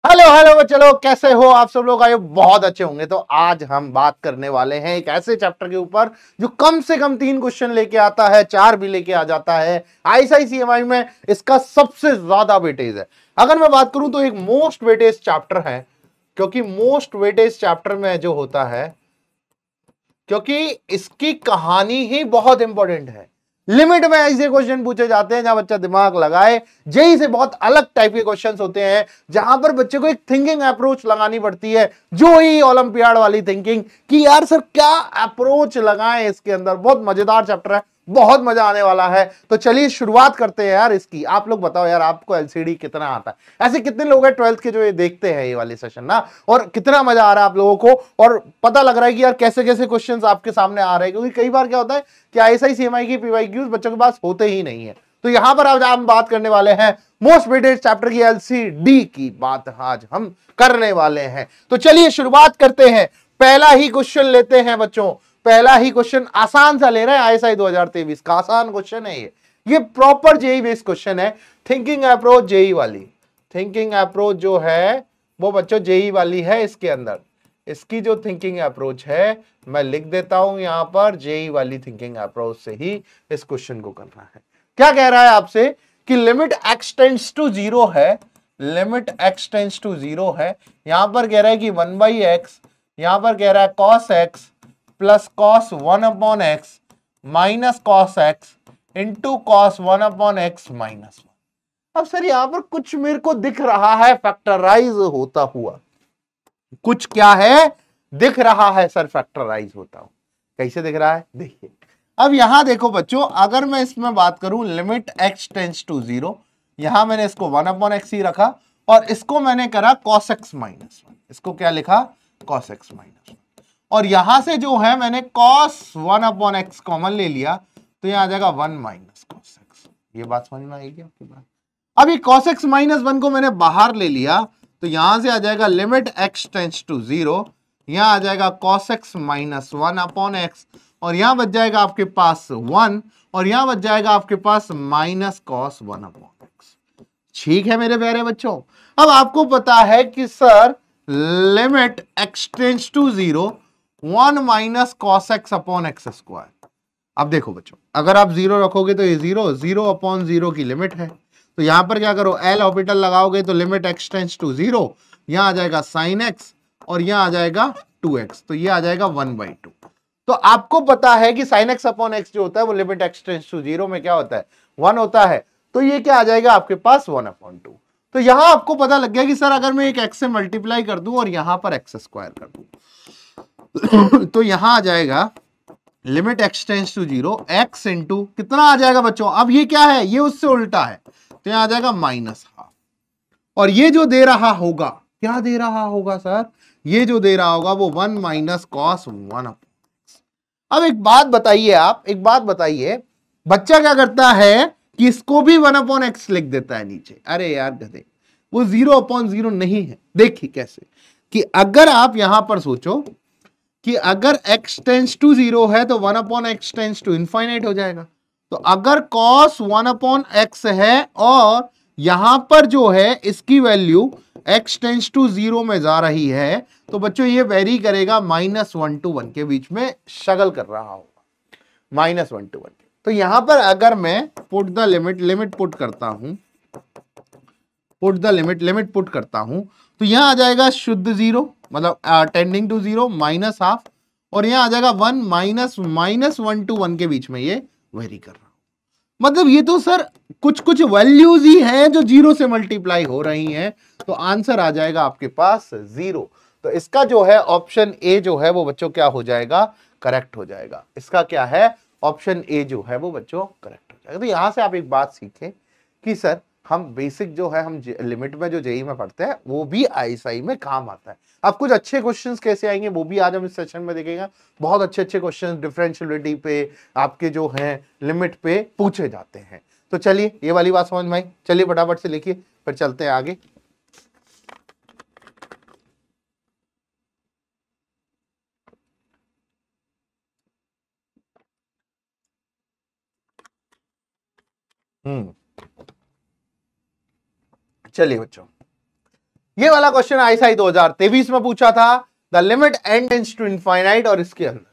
Hello hello, चलो कैसे हो आप सब लोग? आए बहुत अच्छे होंगे। तो आज हम बात करने वाले हैं एक ऐसे चैप्टर के ऊपर जो कम से कम 3 क्वेश्चन लेके आता है, 4 भी लेके आ जाता है। आईसीआईसीएमआई में इसका सबसे ज्यादा वेटेज है। अगर मैं बात करूं तो एक मोस्ट वेटेज चैप्टर है, क्योंकि मोस्ट वेटेज चैप्टर में जो होता है, क्योंकि इसकी कहानी ही बहुत इंपॉर्टेंट है। लिमिट में ऐसे क्वेश्चन पूछे जाते हैं जहां बच्चा दिमाग लगाए। जेई से बहुत अलग टाइप के क्वेश्चंस होते हैं जहां पर बच्चे को एक थिंकिंग अप्रोच लगानी पड़ती है, जो ही ओलंपियाड वाली थिंकिंग कि यार सर क्या अप्रोच लगाएं इसके अंदर। बहुत मजेदार चैप्टर है, बहुत मजा आने वाला है। तो चलिए शुरुआत करते हैं यार इसकी। आप लोग बताओ यार, आपको एलसीडी कितना आता है? ऐसे कितने लोग हैं 12th के जो ये देखते हैं ये वाले सेशन ना, और कितना मजा आ रहा है आप लोगों को, और पता लग रहा है कि यार कैसे कैसे क्वेश्चंस आपके सामने आ रहे हैं। क्योंकि कई बार क्या होता है कि आईएसआईसीएमआई की पीवाईक्यूज बच्चों के पास होते ही नहीं है। तो यहां पर आज हम बात करने वाले हैं मोस्ट वेटेड चैप्टर की, एलसीडी की बात आज हम करने वाले हैं। तो चलिए शुरुआत करते हैं। पहला ही क्वेश्चन लेते हैं बच्चों। पहला ही क्वेश्चन आसान सा ले रहे हैं, आईएसआई 2023 का आसान क्वेश्चन है ये प्रॉपर जेई बेस्ड क्वेश्चन है। थिंकिंग अप्रोच जेई वाली, थिंकिंग अप्रोच जो है वो बच्चों जेई वाली है। इसके अंदर इसकी जो थिंकिंग अप्रोच है मैं लिख देता हूं यहां पर, जेई वाली थिंकिंग अप्रोच से ही इस क्वेश्चन को करना है। क्या कह रहा है आपसे कि limit x tends to zero है, limit x tends to zero है। यहां पर कह रहा है कि 1/x, यहां पर कह रहा है cos x plus cos 1/x minus cos x into cos 1/x minus 1। अब सर यहां पर कुछ मेरे को दिख रहा है फैक्टराइज होता हुआ, कुछ क्या है दिख रहा है सर, फैक्टराइज होता हुआ। कैसे दिख रहा है देखिए। अब यहां देखो बच्चों, अगर मैं इसमें बात करूं limit x tends to zero, यहां मैंने इसको 1/x ही रखा और इसको मैंने करा cos x माइनस 1। इसको क्या लिखा? cos x minus 1। और यहां से जो है मैंने cos 1/x कॉमन ले लिया, तो यहां आ जाएगा 1 माइनस cos x। ये बात समझ में आएगी आपकी बात? अभी cos x माइनस 1 को मैंने बाहर ले लिया, तो यहां से आ जाएगा limit x tends to zero, यहां आ जाएगा cos x माइनस 1/x, और यहां बच जाएगा आपके पास 1, और यहां बच जाएगा आपके पास माइनस cos 1/x। ठीक है मेरे प्यारे बच्चों। अब आपको पता है कि sir limit x tends to zero 1 minus cos x upon x square. अब देखो बच्चों, अगर आप जीरो रखोगे तो ये जीरो, जीरो अपॉन जीरो की लिमिट है। तो यहां पर क्या करो, एल ऑर्बिटल लगाओगे तो limit x tends to zero, यहां आ जाएगा साइन एक्स और यहां आ जाएगा 2x, तो ये आ जाएगा 1/2। तो आपको पता है कि साइन एक्स अपॉन एक्स जो होता है वो limit x tends to zero में क्या होता है? 1 होता है। तो ये क्या आ जाएगा आपके पास? 1/2। तो यहां आपको पता लग गया कि सर अगर मैं एक एक्स से मल्टीप्लाई कर दूं और यहां पर एक्स स्क्वायर कर दूं तो यहां आ जाएगा limit x tends to zero, x into कितना आ जाएगा बच्चों? अब ये क्या है, ये उससे उल्टा है, तो यहां आ जाएगा माइनस हाफ। और ये जो दे रहा होगा, क्या दे रहा होगा सर? ये जो दे रहा होगा वो 1 माइनस कॉस 1। अब एक बात बताइए, आप एक बात बताइए, बच्चा क्या करता है कि इसको भी 1/x लिख देता है नीचे। अरे यार गधे, वो 0/0 नहीं है। देखिए कैसे, कि अगर आप यहां पर सोचो कि अगर x टेंस टू जीरो है तो 1/x टेंस टू इनफाइनाइट हो जाएगा। तो अगर cos 1/x है और यहां पर जो है इसकी value x tends to zero में जा रही है, तो बच्चों ये वेरी करेगा -1 to 1 के बीच में शगल कर रहा होगा, -1 to 1। तो यहां पर अगर मैं put the limit, limit put करता हूं, put the limit, limit put करता हूं, तो यहां आ जाएगा शुद्ध जीरो, मतलब tending to zero minus half, और यहां आ जाएगा 1 -1 to 1 के बीच में ये वेरी कर रहा हूं। मतलब ये तो सर कुछ कुछ वैल्यूज ही हैं जो जीरो से मल्टीप्लाई हो रही हैं, तो आंसर आ जाएगा आपके पास जीरो। तो इसका जो है ऑप्शन ए जो है वो बच्चों क्या हो जाएगा? करेक्ट हो जाएगा। इसका क्या है? ऑप्शन ए जो है वो बच्चों करेक्ट हो जाएगा। तो यहां से आप एक बात सीखें कि सर हम बेसिक जो है, हम लिमिट में जो जेई में पढ़ते हैं वो भी आईएसआई में काम आता है। अब कुछ अच्छे क्वेश्चंस कैसे आएंगे वो भी आज हम इस सेशन में देखेंगे। बहुत अच्छे अच्छे क्वेश्चंस डिफरेंशियलिटी पे, आपके जो हैं लिमिट पे पूछे जाते हैं। तो चलिए ये वाली बात समझ में आई, चलिए फटाफट से लिखिए फिर चलते हैं आगे। चलिए बच्चों, ये वाला क्वेश्चन आईएसआई 2023 में पूछा था, the limit n tends to infinite, और इसके अंदर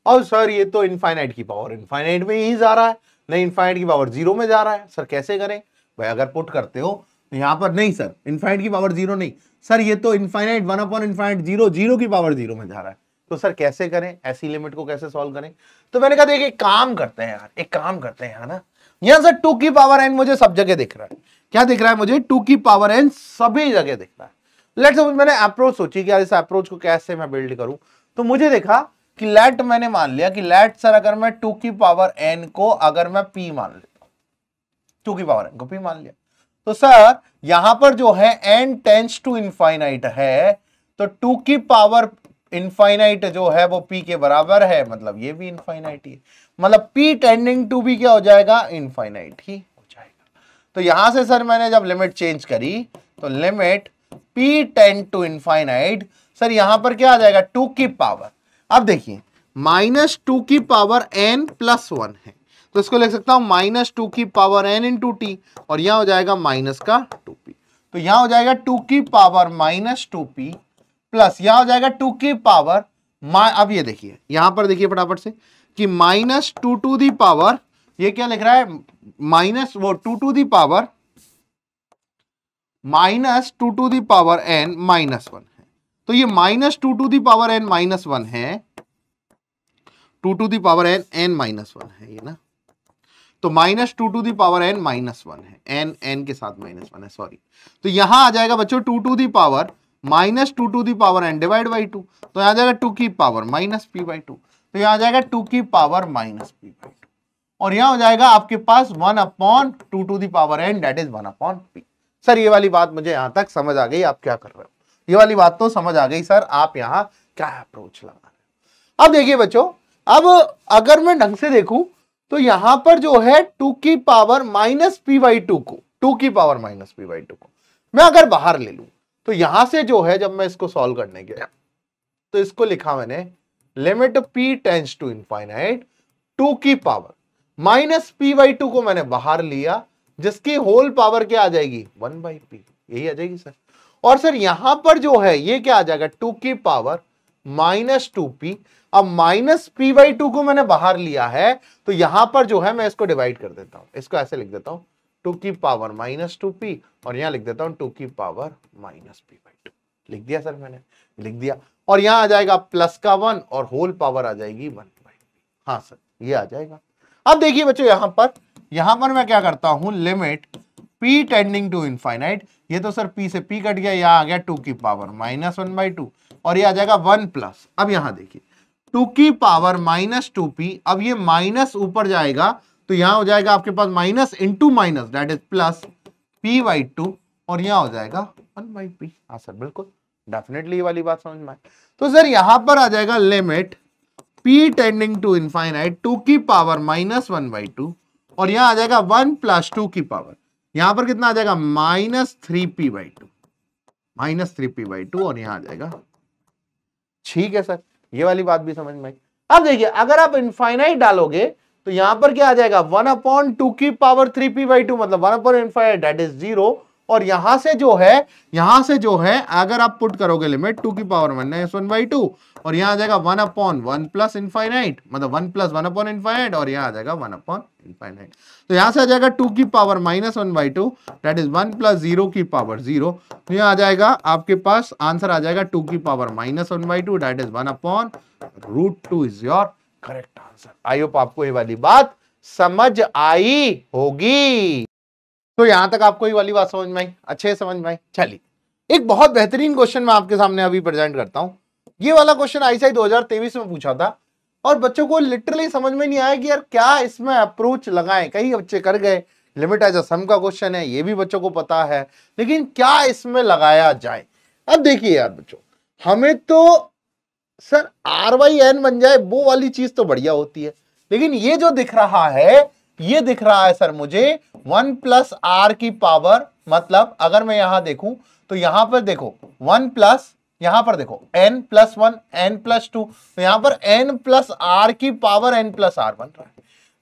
और सर ये तो इनफाइनाइट की पावर इनफाइनाइट में ही जा रहा है, नहीं इनफाइनाइट की पावर जीरो में जा रहा है। सर कैसे करें भाई, अगर पुट करते हो तो यहां पर नहीं सर इनफाइनाइट की पावर जीरो नहीं, सर ये तो infinite 1 upon infinite zero, zero की पावर जीरो में जा रहा है, तो सर कैसे करें, ऐसी लिमिट को कैसे सॉल्व करें। तो मैंने कहा देखिए एक काम करते हैं यार, एक काम करते हैं ना, यहां से 2 की पावर n मुझे सब जगह दिख रहा है। क्या दिख रहा है मुझे, 2 की पावर n सभी जगह दिख रहा है। लेट्स सपोज मैंने अप्रोच सोची कि यार इस अप्रोच को कैसे मैं बिल्ड करूं, तो मुझे देखा कि लेट मैंने मान लिया कि लेट सर अगर मैं 2 की पावर n को अगर मैं p मान लेता हूं, 2 की पावर n को p मान लिया, तो सर यहां पर जो है n टेंड्स टू इनफाइनाइट है, तो 2 की पावर इनफाइनाइट जो है वो p के बराबर है, मतलब ये भी इनफाइनाइट ही है, मतलब p टेंडिंग टू b क्या हो जाएगा, इनफाइनाइट ही हो जाएगा। तो यहां से सर मैंने जब लिमिट चेंज करी तो limit p tend to infinite, sir यहां पर क्या आ जाएगा 2 की पावर, अब देखिए -2 की पावर n प्लस 1 है, तो इसको लिख सकता हूं -2 की पावर n इंटू टी, और यहां हो जाएगा माइनस का 2p, तो यहां हो जाएगा 2 की पावर -2p प्लस यहां हो जाएगा 2 की पावर, अब ये देखिए यहां पर देखिए फटाफट से कि -2 टू दी पावर, ये क्या लिख रहा है माइनस वो 2 to the power -2 to the power n -1 है, तो ये -2 टू दी पावर n -1 है, 2 टू दी पावर n -1 है ये ना, तो -2 टू दी पावर n -1 है, n के साथ -1 है सॉरी, तो यहां आ जाएगा बच्चों 2 to the power -2 to the power n divide by 2, तो यहां आ जाएगा 2 की पावर -p/2, तो यहां आ जाएगा 2 की पावर -p/2, और यहां हो जाएगा आपके पास 1 upon 2 to the power n that is 1 upon p। Sir ये वाली बात मुझे यहां तक समझ आ गई, आप क्या कर रहे हो, ये वाली बात तो समझ आ गई सर, आप यहां क्या अप्रोच लगा रहे हो। अब देखिए बच्चों, अब अगर मैं ढंग से देखूं तो यहां पर जो है 2 की पावर -p/2 को, 2 की पावर -p/2 को मैं अगर बाहर ले लूं, तो यहां से जो है जब मैं इसको सॉल्व करने गया तो इसको लिखा मैंने limit p tends to infinite 2 की पावर -p/2 को मैंने बाहर लिया, जिसकी होल पावर क्या आ जाएगी 1/p, यही आ जाएगी सर। और सर यहां पर जो है ये क्या आ जाएगा 2 की पावर -2p, अब -p/2 को मैंने बाहर लिया है, तो यहां पर जो है मैं इसको डिवाइड कर देता हूं, इसको ऐसे लिख देता हूं 2 की पावर -2p, और यहां लिख देता हूं 2 की पावर -p/2, लिख दिया सर मैंने, लिख दिया, और यहां आ जाएगा प्लस का 1 और होल पावर आ जाएगी 1/p, हाँ सर ये आ जाएगा। अब देखिए बच्चों यहां पर मैं क्या करता हूं, limit p tending to infinite, ये तो सर p से p कट गया, यहां आ गया 2 की पावर -1/2, और ये आ जाएगा 1 प्लस, अब यहां देखिए 2 की पावर -2p, अब ये माइनस ऊपर जाएगा तो यहां हो जाएगा आपके पास minus into minus that is plus p/2, और यहां हो जाएगा 1/p। हाँ सर बिल्कुल डेफिनेटली ये वाली बात समझ में आई। तो सर यहां पर आ जाएगा limit p tending to infinite 2 की पावर -1/2, और यहां आ जाएगा 1 प्लस 2 की पावर, यहां पर कितना आ जाएगा -3p/2, और यहां आ जाएगा, ठीक है सर ये वाली बात भी समझ में आई। अब देखिए अगर आप इनफाइनाइट डालोगे तो यहां पर क्या आ जाएगा 1 अपॉन 2 की पावर 3p/2, मतलब 1 अपॉन इनफाइनाइट दैट इज 0, और यहां से जो है अगर आप पुट करोगे लिमिट 2 की पावर -1/2, और यहां आ जाएगा 1 अपॉन 1 प्लस इनफाइनाइट, मतलब 1 प्लस 1 अपॉन इनफाइनाइट, और यहां आ जाएगा 1 अपॉन इनफाइनाइट, तो यहां से आ जाएगा 2 की पावर -1/2 दैट इज 1 प्लस 0 की पावर 0, तो यहां आ जाएगा आपके पास आंसर आ जाएगा 2 की power -1/2 that is 1 upon √2 is your correct answer. I hope आपको ये वाली बात समझ आई होगी। तो यहां तक आपको ये वाली बात समझ में आई, अच्छे समझ में आई। चलिए एक बहुत बेहतरीन क्वेश्चन मैं आपके सामने अभी प्रेजेंट करता हूं। ये वाला क्वेश्चन आईएसआई 2023 में पूछा था, और बच्चों को लिटरली समझ में नहीं आया कि यार क्या इसमें अप्रोच लगाएं। कई बच्चे कर गए, लिमिट एज अ सम का क्वेश्चन है, ये भी बच्चों को पता है, लेकिन क्या इसमें लगाया जाए। अब देखिए यार बच्चों, हमें तो सर r/n बन जाए वो वाली चीज तो बढ़िया होती है, लेकिन ये जो दिख रहा है, ये दिख रहा है सर मुझे 1 प्लस r की पावर, मतलब अगर मैं यहां देखूं तो यहां पर देखो 1 प्लस, यहां पर देखो n प्लस 1 n प्लस 2, तो यहां पर n प्लस r की पावर n प्लस r बन रहा है,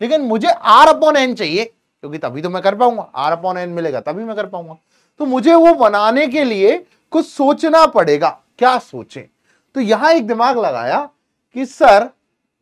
लेकिन मुझे r अपॉन n चाहिए, क्योंकि तभी तो मैं कर पाऊंगा, r अपॉन n मिलेगा तभी मैं कर पाऊंगा। तो मुझे वो बनाने के लिए कुछ सोचना पड़ेगा, क्या सोचें। तो यहां एक दिमाग लगाया कि सर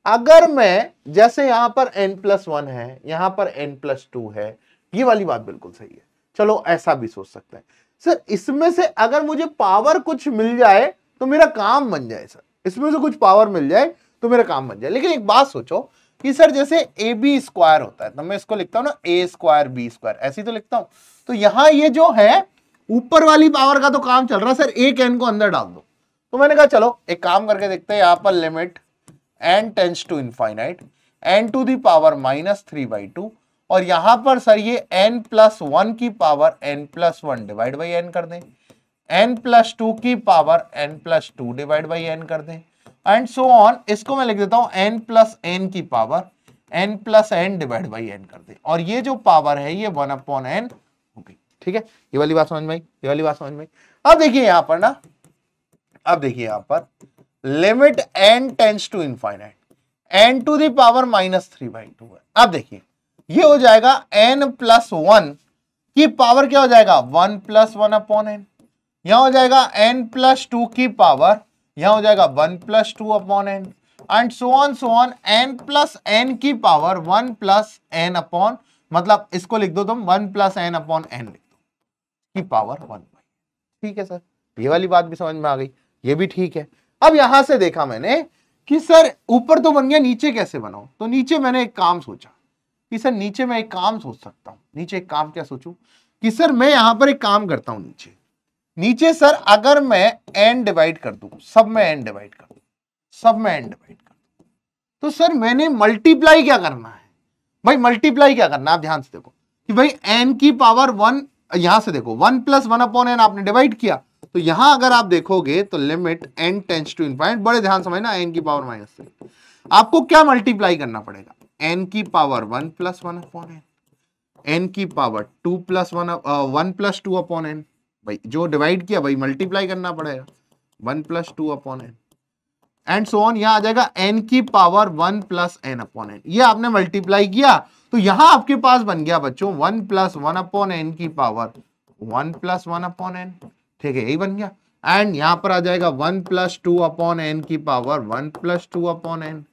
अगर मैं, जैसे यहां पर n+1 है, यहां पर n+2 है, ये वाली बात बिल्कुल सही है, चलो ऐसा भी सोच सकते हैं सर, इसमें से अगर मुझे पावर कुछ मिल जाए तो मेरा काम बन जाए सर, इसमें से कुछ पावर मिल जाए तो मेरा काम बन जाए। लेकिन एक बात सोचो कि सर जैसे AB² होता है तो मैं इसको लिखता हूं ना A² B², ऐसे ही तो लिखता हूं। तो यहां ये जो है ऊपर वाली पावर का तो काम चल रहा है सर, एक n को अंदर डाल दो। तो मैंने कहा चलो एक काम करके देखते हैं, यहां पर limit n tends to infinite n⁻³ और यहां पर सर ये n+1 की power n+1 divide by n कर दें, n+2 की power n+2 divide by n कर दें, एंड सो ऑन। इसको मैं लिख देता हूं n+n की power n+n divide by n कर दें, और ये जो पावर है ये 1/n हो गई। ठीक है, ये वाली बात समझ में आई, ये वाली बात समझ में आई। अब देखिए यहां पर ना, अब देखिए यहां पर limit n tends to infinite n⁻³ है। अब देखिए ये हो जाएगा n+1 की पावर क्या हो जाएगा 1+1/n, यहां हो जाएगा n+2 की पावर, यहां हो जाएगा 1+2/n, and so on n+n की पावर 1+n/, मतलब इसको लिख दो तुम 1+n/n लिख दो की पावर 1। ठीक है सर, ये वाली बात भी समझ में आ गई, ये भी ठीक है। अब यहां से देखा मैंने कि सर ऊपर तो बन गया, नीचे कैसे बनाऊं। तो नीचे मैंने एक काम सोचा कि सर नीचे मैं एक काम सोच सकता हूं। नीचे एक काम क्या सोचूं कि सर मैं यहां पर एक काम करता हूं, नीचे सर अगर मैं n डिवाइड कर दूं, सब में n डिवाइड कर दूं, सब में n डिवाइड कर दूं, तो सर मैंने मल्टीप्लाई क्या करना है भाई, मल्टीप्लाई क्या करना है। आप ध्यान से देखो कि भाई n की पावर 1, यहां से देखो 1+1/n आपने डिवाइड किया, तो यहां अगर आप देखोगे तो limit n tends to infinite, बड़े ध्यान समझना, n की पावर -3, आपको क्या मल्टीप्लाई करना पड़ेगा, n की पावर 1+1/n, n की पावर 1+2/n, भाई जो डिवाइड किया भाई मल्टीप्लाई करना पड़ेगा 1+2/n, एंड सो ऑन। यहां आ जाएगा n की पावर 1+n/n, ये आपने मल्टीप्लाई किया तो यहां आपके पास बन गया बच्चों 1+1/n की पावर 1+1/n। ठीक है, यही बन गया, एंड यहां पर आ जाएगा 1+2/n की power 1+2/n,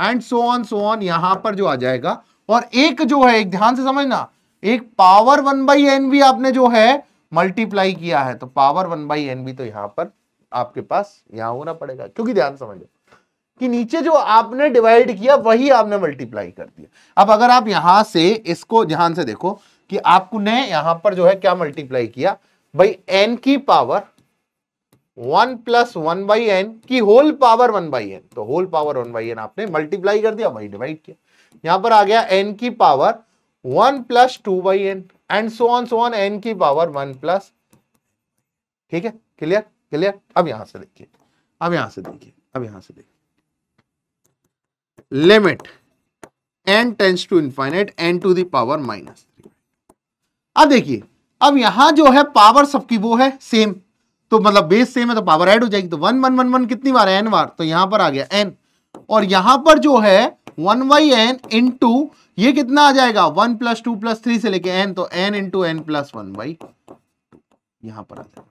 and so on यहां पर जो आ जाएगा। और एक जो है, एक ध्यान से समझना, एक पावर 1/n भी आपने जो है मल्टीप्लाई किया है, तो पावर 1/n भी तो यहां पर आपके पास यहां होना पड़ेगा, क्योंकि ध्यान समझो कि नीचे जो आपने डिवाइड किया वही आपने मल्टीप्लाई कर दिया। अब अगर आप यहां से इसको ध्यान से देखो कि आपने यहां पर जो है क्या मल्टीप्लाई किया भाई, n की पावर 1+1/n की होल पावर 1/n, तो होल पावर 1/n आपने मल्टीप्लाई कर दिया, वही डिवाइड किया। यहां पर आ गया n की power 1+2/n, and so on n की पावर 1+। ठीक है, क्लियर क्लियर। अब यहां से देखिए, अब यहां से देखिए, अब यहां से देखिए, limit n tends to infinite n⁻⁻3। अब देखिए, अब यहां जो है पावर सबकी वो है सेम, तो मतलब बेस सेम है तो पावर ऐड हो जाएगी, तो 1 1 1 1 कितनी बार है, n बार, तो यहां पर आ गया n, और यहां पर जो है 1/n इंटू ये कितना आ जाएगा 1+2+3 से लेके n, तो n इंटू n+1/2 यहां पर आ जाएगा।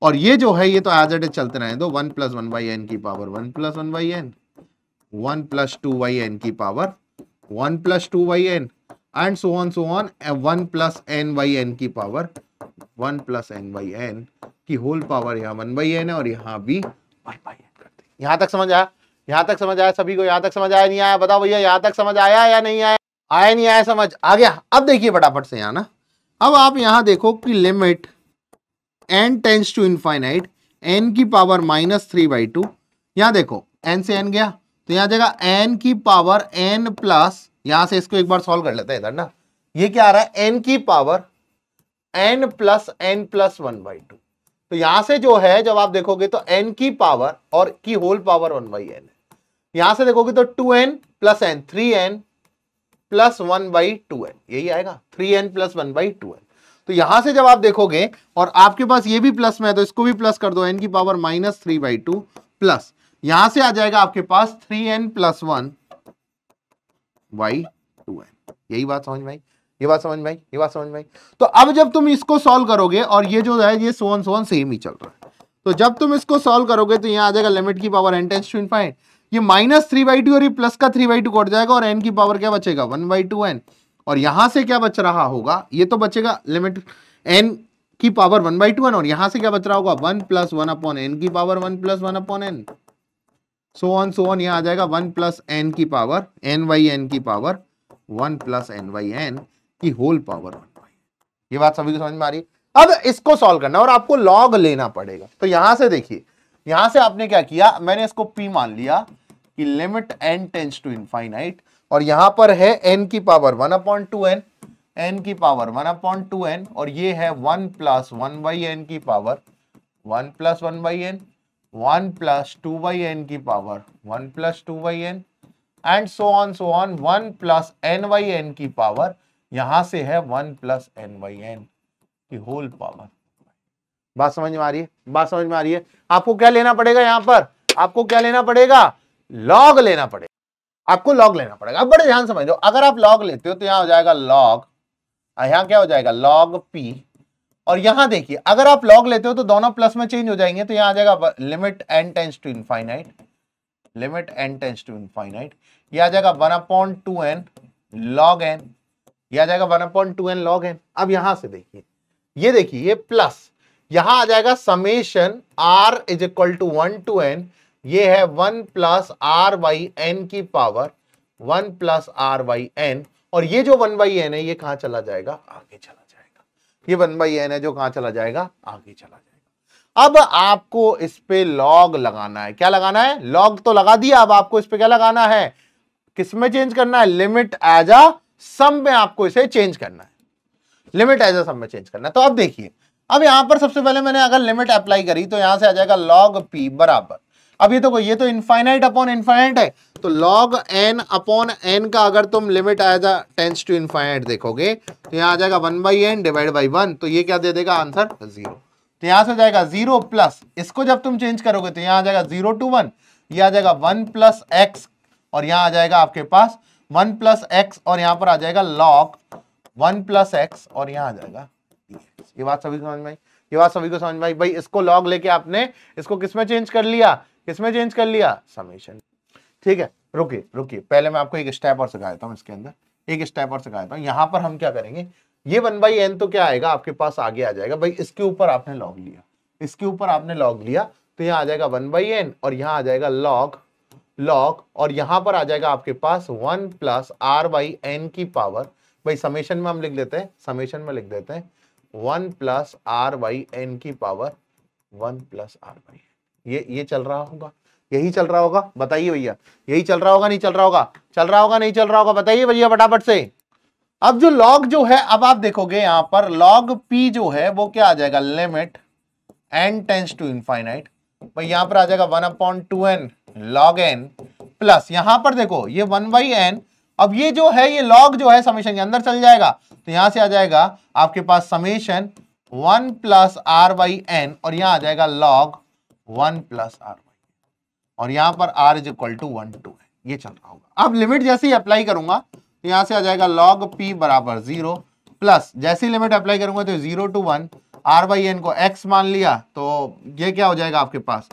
और ये जो है ये तो एज इट इज चलते रहे दो, 1+1/n की पावर 1+1/n, 1+2/n की power 1+2/n, and so on 1+n/n की पावर 1+n/n की होल पावर यहाँ 1/n है, और यहाँ भी 1/n करते हैं। यहां तक समझ आया, यहां तक समझ आया सभी को, यहां तक समझ आया नहीं आया बताओ भैया, यहां तक समझ आया या नहीं आया, आया नहीं आया, समझ आ गया। अब देखिए फटाफट से यहां ना, अब आप यहां देखो कि limit n tends to infinite n की पावर -3/2, यहां देखो n से n गया तो यहां जाएगा n की पावर n प्लस, यहां से इसको एक बार सॉल्व कर लेते हैं इधर ना, ये क्या आ रहा है n की पावर n प्लस n+1/2, तो यहां से जो है जब आप देखोगे तो n की पावर और की होल पावर 1/n है, यहां से देखोगे तो 2n plus n 3n plus 1/2n, यही आएगा 3n प्लस 1/2n। तो यहां से जब आप देखोगे और आपके पास ये भी प्लस में है तो इसको भी प्लस कर दो, n की पावर -3/2 प्लस यहां से आ जाएगा आपके पास 3n प्लस 1/2n, यही बात समझ में आई, ये बात समझ में आई, ये बात समझ में आई। तो अब जब तुम इसको सॉल्व करोगे और ये जो है ये सो ऑन सेम ही चल रहा है, तो जब तुम इसको सॉल्व करोगे तो यहाँ आ जाएगा लिमिट की power n tends to infinite, ये -3/2 और ये प्लस का 3/2 कट जाएगा और n की पावर क्या बचेगा 1/2n, और यहां से क्या बच रहा होगा, ये तो बचेगा लिमिट n की पावर 1/2n, और यहां से क्या बच रहा होगा 1 + 1/n की पावर 1 + 1/n, सो ऑन यहाँ आ जाएगा 1 + n की पावर n/n की पावर 1 + n/n की होल पावर 1/n। ये बात सभी को समझ में आ रही है। अब इसको सॉल्व करना और आपको लॉग लेना पड़ेगा। तो यहां से देखिए, यहां से आपने क्या किया, मैंने इसको p मान लिया कि limit n tends to infinite, और यहां पर है n की पावर 1/2n, n की पावर 1/2n, और ये है 1 + 1/n की पावर 1 + 1/n, 1 + 2/n की power 1 + 2/n, and so on 1 + n/n की पावर यहां से है 1 + n/n की होल पावर। बात समझ में आ रही है, बात समझ में आ रही है। आपको क्या लेना पड़ेगा, यहां पर आपको क्या लेना पड़ेगा, लॉग लेना पड़ेगा, आपको लॉग लेना पड़ेगा। अब बड़े ध्यान समझ लो, अगर आप लॉग लेते हो तो यहां हो जाएगा लॉग, यहां क्या हो जाएगा लॉग p, और यहां देखिए अगर आप लॉग लेते हो तो दोनों प्लस में चेंज हो जाएंगे, तो यहां आ जाएगा limit n tends to infinite, limit n tends to infinite, ये आ जाएगा 1/2n log n, ये आ जाएगा 1/2n log n। अब यहां से देखिए, ये देखिए ये प्लस, यहां आ जाएगा समेशन r = 1 to n, ये है 1 + r/n की पावर 1 + r/n, और ये जो 1/n है ये कहां चला जाएगा, आगे चला जाएगा, ये 1/n है जो कहां चला जाएगा, आगे चला जाएगा। अब आपको इस पे लॉग लगाना है, क्या लगाना है, लॉग तो लगा दिया, अब आपको इस पे क्या लगाना है, किसमें चेंज करना है, लिमिट एज अ सम में आपको इसे चेंज करना है, लिमिट एज अ सम में चेंज करना है। तो अब देखिए, अब यहां पर सबसे पहले मैंने अगर लिमिट अप्लाई करी तो यहां से आ जाएगा log p बराबर, अब ये तो इनफाइनाइट अपॉन इनफाइनाइट है, तो log n अपॉन n का अगर तुम limit as a tends to infinite देखोगे तो यहां आ जाएगा 1/n डिवाइड बाई 1, तो ये क्या दे देगा आंसर 0। तो यहां से जाएगा 0 प्लस, इसको जब तुम चेंज करोगे तो यहां आ जाएगा 0 to 1, ये आ जाएगा 1 + x, और यहां आ जाएगा आपके पास 1 + x, और यहां पर आ जाएगा log 1 + x, और यहां आ जाएगा dx। ये बात सभी को समझ में आई, ये बात सभी को समझ में आई। भाई इसको लॉग लेके आपने इसको किसमें चेंज कर लिया, किसमें चेंज कर लिया, समेशन। ठीक है, रुकिए रुकिए, पहले मैं आपको एक स्टेप और सिखा देता हूं, इसके अंदर एक स्टेप और सिखा देता हूं। यहां पर हम क्या करेंगे, ये 1/n तो क्या आएगा आपके पास आगे आ जाएगा, भाई इसके ऊपर आपने लॉग लिया, इसके ऊपर आपने लॉग लिया, तो यहां आ जाएगा 1/n, और यहां आ जाएगा log, और यहां पर आ जाएगा आपके पास 1 + r/n की पावर, भाई समेशन में हम लिख देते हैं, समेशन में लिख देते हैं 1 + r/n की पावर 1 + r/n। ये चल रहा होगा, यही चल रहा होगा, बताइए भैया, यही चल रहा होगा नहीं चल रहा होगा, चल रहा होगा नहीं चल रहा होगा, बताइए भैया फटाफट से। अब जो log जो है, अब आप देखोगे यहां पर log p जो है वो क्या आ जाएगा, limit n tends to infinite, भाई यहां पर आ जाएगा 1/2n log n, प्लस यहां पर देखो ये 1/n, अब ये जो है ये log जो है समेशन के अंदर चल जाएगा, तो यहां से आ जाएगा आपके पास समेशन 1 + r/n, और यहां आ जाएगा log 1 + r/n, और यहां पर r = 1 to 2 है, ये चल रहा होगा। अब लिमिट जैसे ही अप्लाई करूंगा तो यहां से आ जाएगा log p बराबर 0, प्लस जैसी लिमिट अप्लाई करूंगा तो 0 to 1, r/n को x मान लिया, तो ये क्या हो जाएगा आपके पास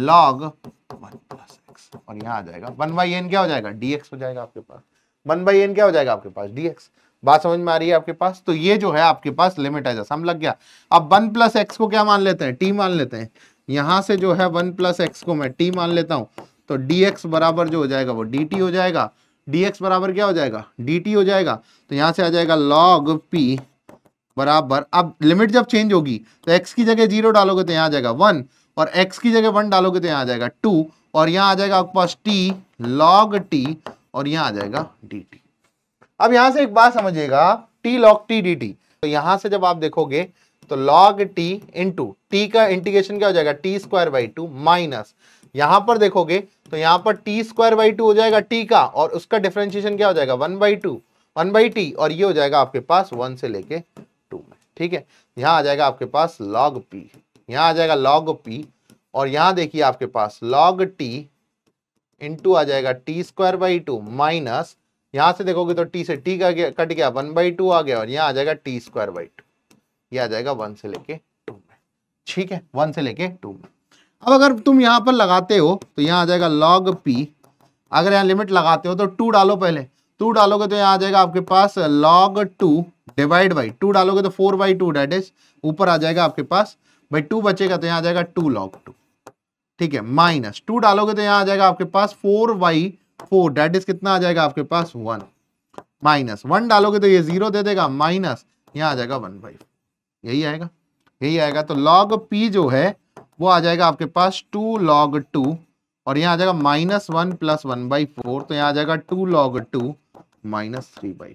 log 1 + x, और यहां आ जाएगा 1/n क्या हो जाएगा dx हो जाएगा आपके पास, 1/n क्या हो जाएगा आपके पास dx। बात समझ में आ रही है आपके पास, तो ये जो है आपके पास लिमिट एज अ सम लग गया। अब 1 + x को क्या मान लेते हैं, t मान लेते हैं, यहां से जो है 1 + x को मैं t मान लेता हूं, तो dx बराबर जो हो जाएगा वो dt हो जाएगा, dx बराबर क्या हो जाएगा dt हो जाएगा, तो यहां से आ जाएगा log p बराबर, अब लिमिट जब चेंज होगी तो x की जगह 0 डालोगे तो यहां आ जाएगा 1, और x की जगह 1 डालोगे तो यहां आ जाएगा 2, और यहां आ जाएगा आपके पास t log t, और यहां आ जाएगा dt। अब यहां से एक बात समझिएगा, t log t dt, तो यहां से जब आप देखोगे तो log t इंटू t का इंटीग्रेशन क्या हो जाएगा t²/2 माइनस, यहां पर देखोगे तो यहां पर t²/2 हो जाएगा t का, और उसका डिफरेंशिएशन क्या हो जाएगा 1/t, और ये हो जाएगा आपके पास 1 से लेके 2 में। ठीक है, यहां आ जाएगा आपके पास log p, यहां आ जाएगा log p, और यहां देखिए आपके पास log t इंटू आ जाएगा t²/2 माइनस, यहां से देखोगे तो टी से टी का कट गया, 1/2 आ गया और यहाँ आ जाएगा t²/2, ये आ जाएगा 1 से लेके 2 में। ठीक है, 1 से लेके 2 में। अब अगर तुम यहां पर लगाते हो तो यहाँ आ जाएगा log p, अगर यहाँ लिमिट लगाते हो तो 2 डालो, पहले 2 डालोगे तो यहाँ आ जाएगा आपके पास log 2 डिवाइड बाई 2 डालोगे तो 4/2, डेट इज ऊपर आ जाएगा आपके पास भाई 2 बचेगा तो यहाँ आ जाएगा 2 log 2। ठीक है, माइनस 2 डालोगे तो यहाँ आ जाएगा आपके पास 4/4, डेट इज कितना आ जाएगा आपके पास 1, माइनस 1 डालोगे तो ये 0 दे देगा, माइनस यहाँ आ जाएगा 1/4, यही आएगा, यही आएगा। तो log p जो है वो आ जाएगा आपके पास 2 log 2 और यहाँ आ जाएगा -1 + 1/4, तो यहाँ आ जाएगा 2 log 2 - 3/4।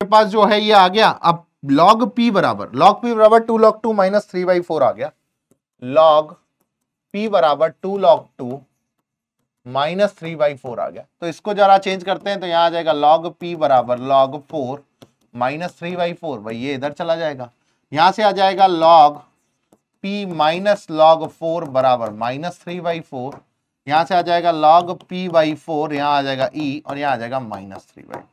के पास जो है ये आ गया। अब log p बराबर 2 log 2 - 3/4 आ गया, log p बराबर 2 log 2 - 3/4 आ गया। तो इसको जरा चेंज करते हैं तो यहाँ आ जाएगा log p बराबर log 4 - 3/4, भाई ये इधर चला जाएगा, यहां से आ जाएगा log p - log 4 बराबर -3/4, यहां से आ जाएगा log p/4, यहाँ आ जाएगा e और यहाँ आ जाएगा -3/4।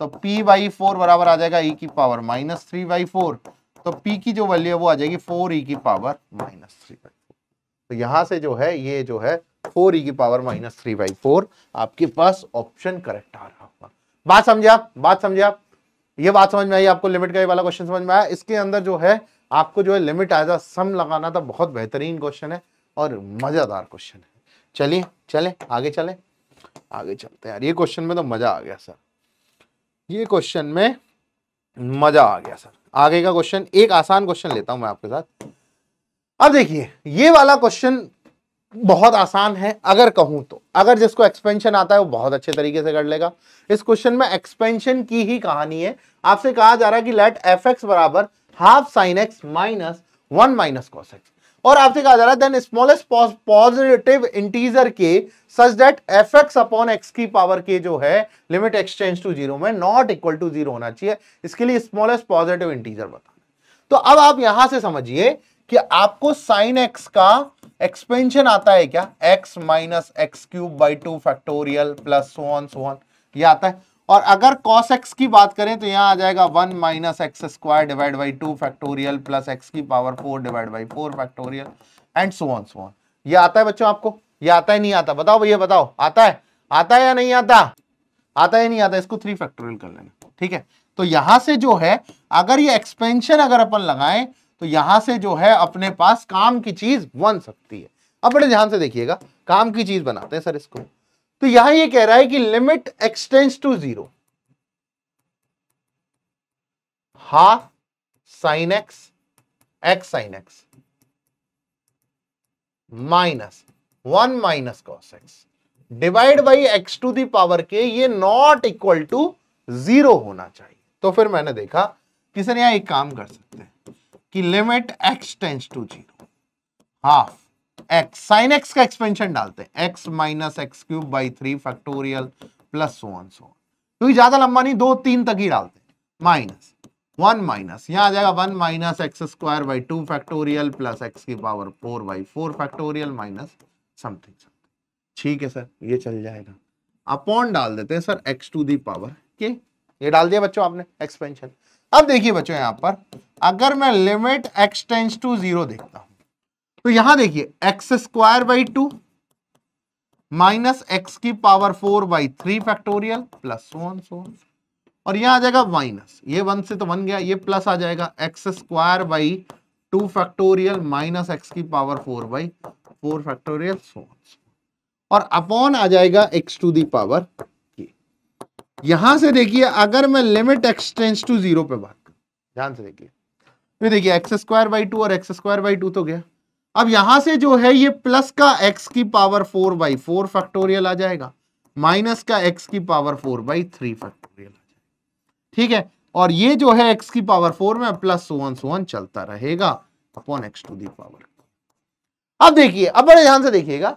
तो p/4 बराबर आ जाएगा e की पावर -3/4, तो p की जो वैल्यू है वो आ जाएगी 4e की पावर -3/4। तो यहां से जो है ये जो है 4e की पावर -3/4 आपके पास ऑप्शन करेक्ट आ रहा होगा। बात समझे आप? बात समझे आप? ये बात समझ में आई आपको? लिमिट का ये वाला क्वेश्चन समझ में आया? इसके अंदर जो है आपको जो है लिमिट एज अ सम लगाना था, बहुत बेहतरीन क्वेश्चन है और मजेदार क्वेश्चन है। चलिए चले आगे चले, आगे चलते हैं यार। ये क्वेश्चन में तो मजा आ गया सर, ये क्वेश्चन में मजा आ गया सर। आगे का क्वेश्चन, एक आसान क्वेश्चन लेता हूं मैं आपके साथ। अब देखिए ये वाला क्वेश्चन बहुत आसान है अगर कहूं तो, अगर जिसको एक्सपेंशन आता है वो बहुत अच्छे तरीके से कर लेगा। इस क्वेश्चन में एक्सपेंशन की ही कहानी है। आपसे कहा जा रहा है कि लेट f(x) बराबर half sine x minus 1 minus cos x, और आपसे कहा जा रहा है देन स्मॉलेस्ट पॉजिटिव इंटीजर के such that f(x) upon x की पावर के जो है लिमिट x टेंड्स टू 0 में नॉट इक्वल टू 0 होना चाहिए। इसके लिए स्मॉलेस्ट पॉजिटिव इंटीजर बताना। तो अब आप यहां से समझिए कि आपको साइन एक्स का एक्सपेंशन आता है क्या, x minus x³/2 factorial plus so on ये आता है। और अगर cos x की बात करें तो यहां आ जाएगा 1 minus x² divide by 2 factorial plus x की power 4 divide by 4 factorial and so on. ये आता है बच्चों आपको? ये आता है नहीं आता? बताओ भैया बताओ, आता है? आता है या नहीं आता? आता है नहीं आता? इसको 3 फैक्टोरियल कर लेना। ठीक है, तो यहां से जो है अगर ये एक्सपेंशन अगर अपन लगाएं तो यहां से जो है अपने पास काम की चीज बन सकती है। अब बड़े ध्यान से देखिएगा, काम की चीज बनाते हैं सर इसको। तो यहां ये कह रहा है कि limit x tends to 0 half sine x sine x minus 1 minus cos x divide by x to the power के, ये नॉट इक्वल टू 0 होना चाहिए। तो फिर मैंने देखा कि सर यहां एक काम कर सकते हैं कि limit x tends to 0 half x sine x का एक्सपेंशन डालते हैं x minus x³/3 factorial plus so on. क्योंकि ज्यादा लंबा नहीं, 2 3 तक ही डालते हैं, माइनस 1 माइनस यहां आ जाएगा 1 minus x²/2 factorial plus x की पावर 4/4 फैक्टोरियल माइनस समथिंग। ठीक है सर, ये चल जाएगा। अपॉन डाल देते हैं sir x to the power के, ये डाल दिया बच्चों आपने एक्सपेंशन। अब देखिए बच्चों यहां पर अगर मैं लिमिट x टेंड्स टू 0 देखता हूं तो यहां देखिए x²/2 माइनस x की power 4/3 factorial plus so on और यहां आ जाएगा माइनस, ये 1 से तो 1 गया, ये प्लस आ जाएगा x²/2 फैक्टोरियल माइनस x की पावर 4/4 फैक्टोरियल सो ऑन और अपॉन आ जाएगा x टू दी पावर के। यहां से देखिए अगर मैं लिमिट x टेंड्स टू 0 पे बात करूं, ध्यान से देखिए, तो देखिए x²/2 और x²/2 तो गया। अब यहां से जो है ये प्लस का x की पावर 4/4 फैक्टोरियल आ जाएगा, माइनस का x की पावर 4/3 फैक्टोरियल आ जाएगा। ठीक है, और ये जो है x की पावर 4 में प्लस सो ऑन चलता रहेगा upon x to the power. अब देखिए, अब बड़े ध्यान से देखिएगा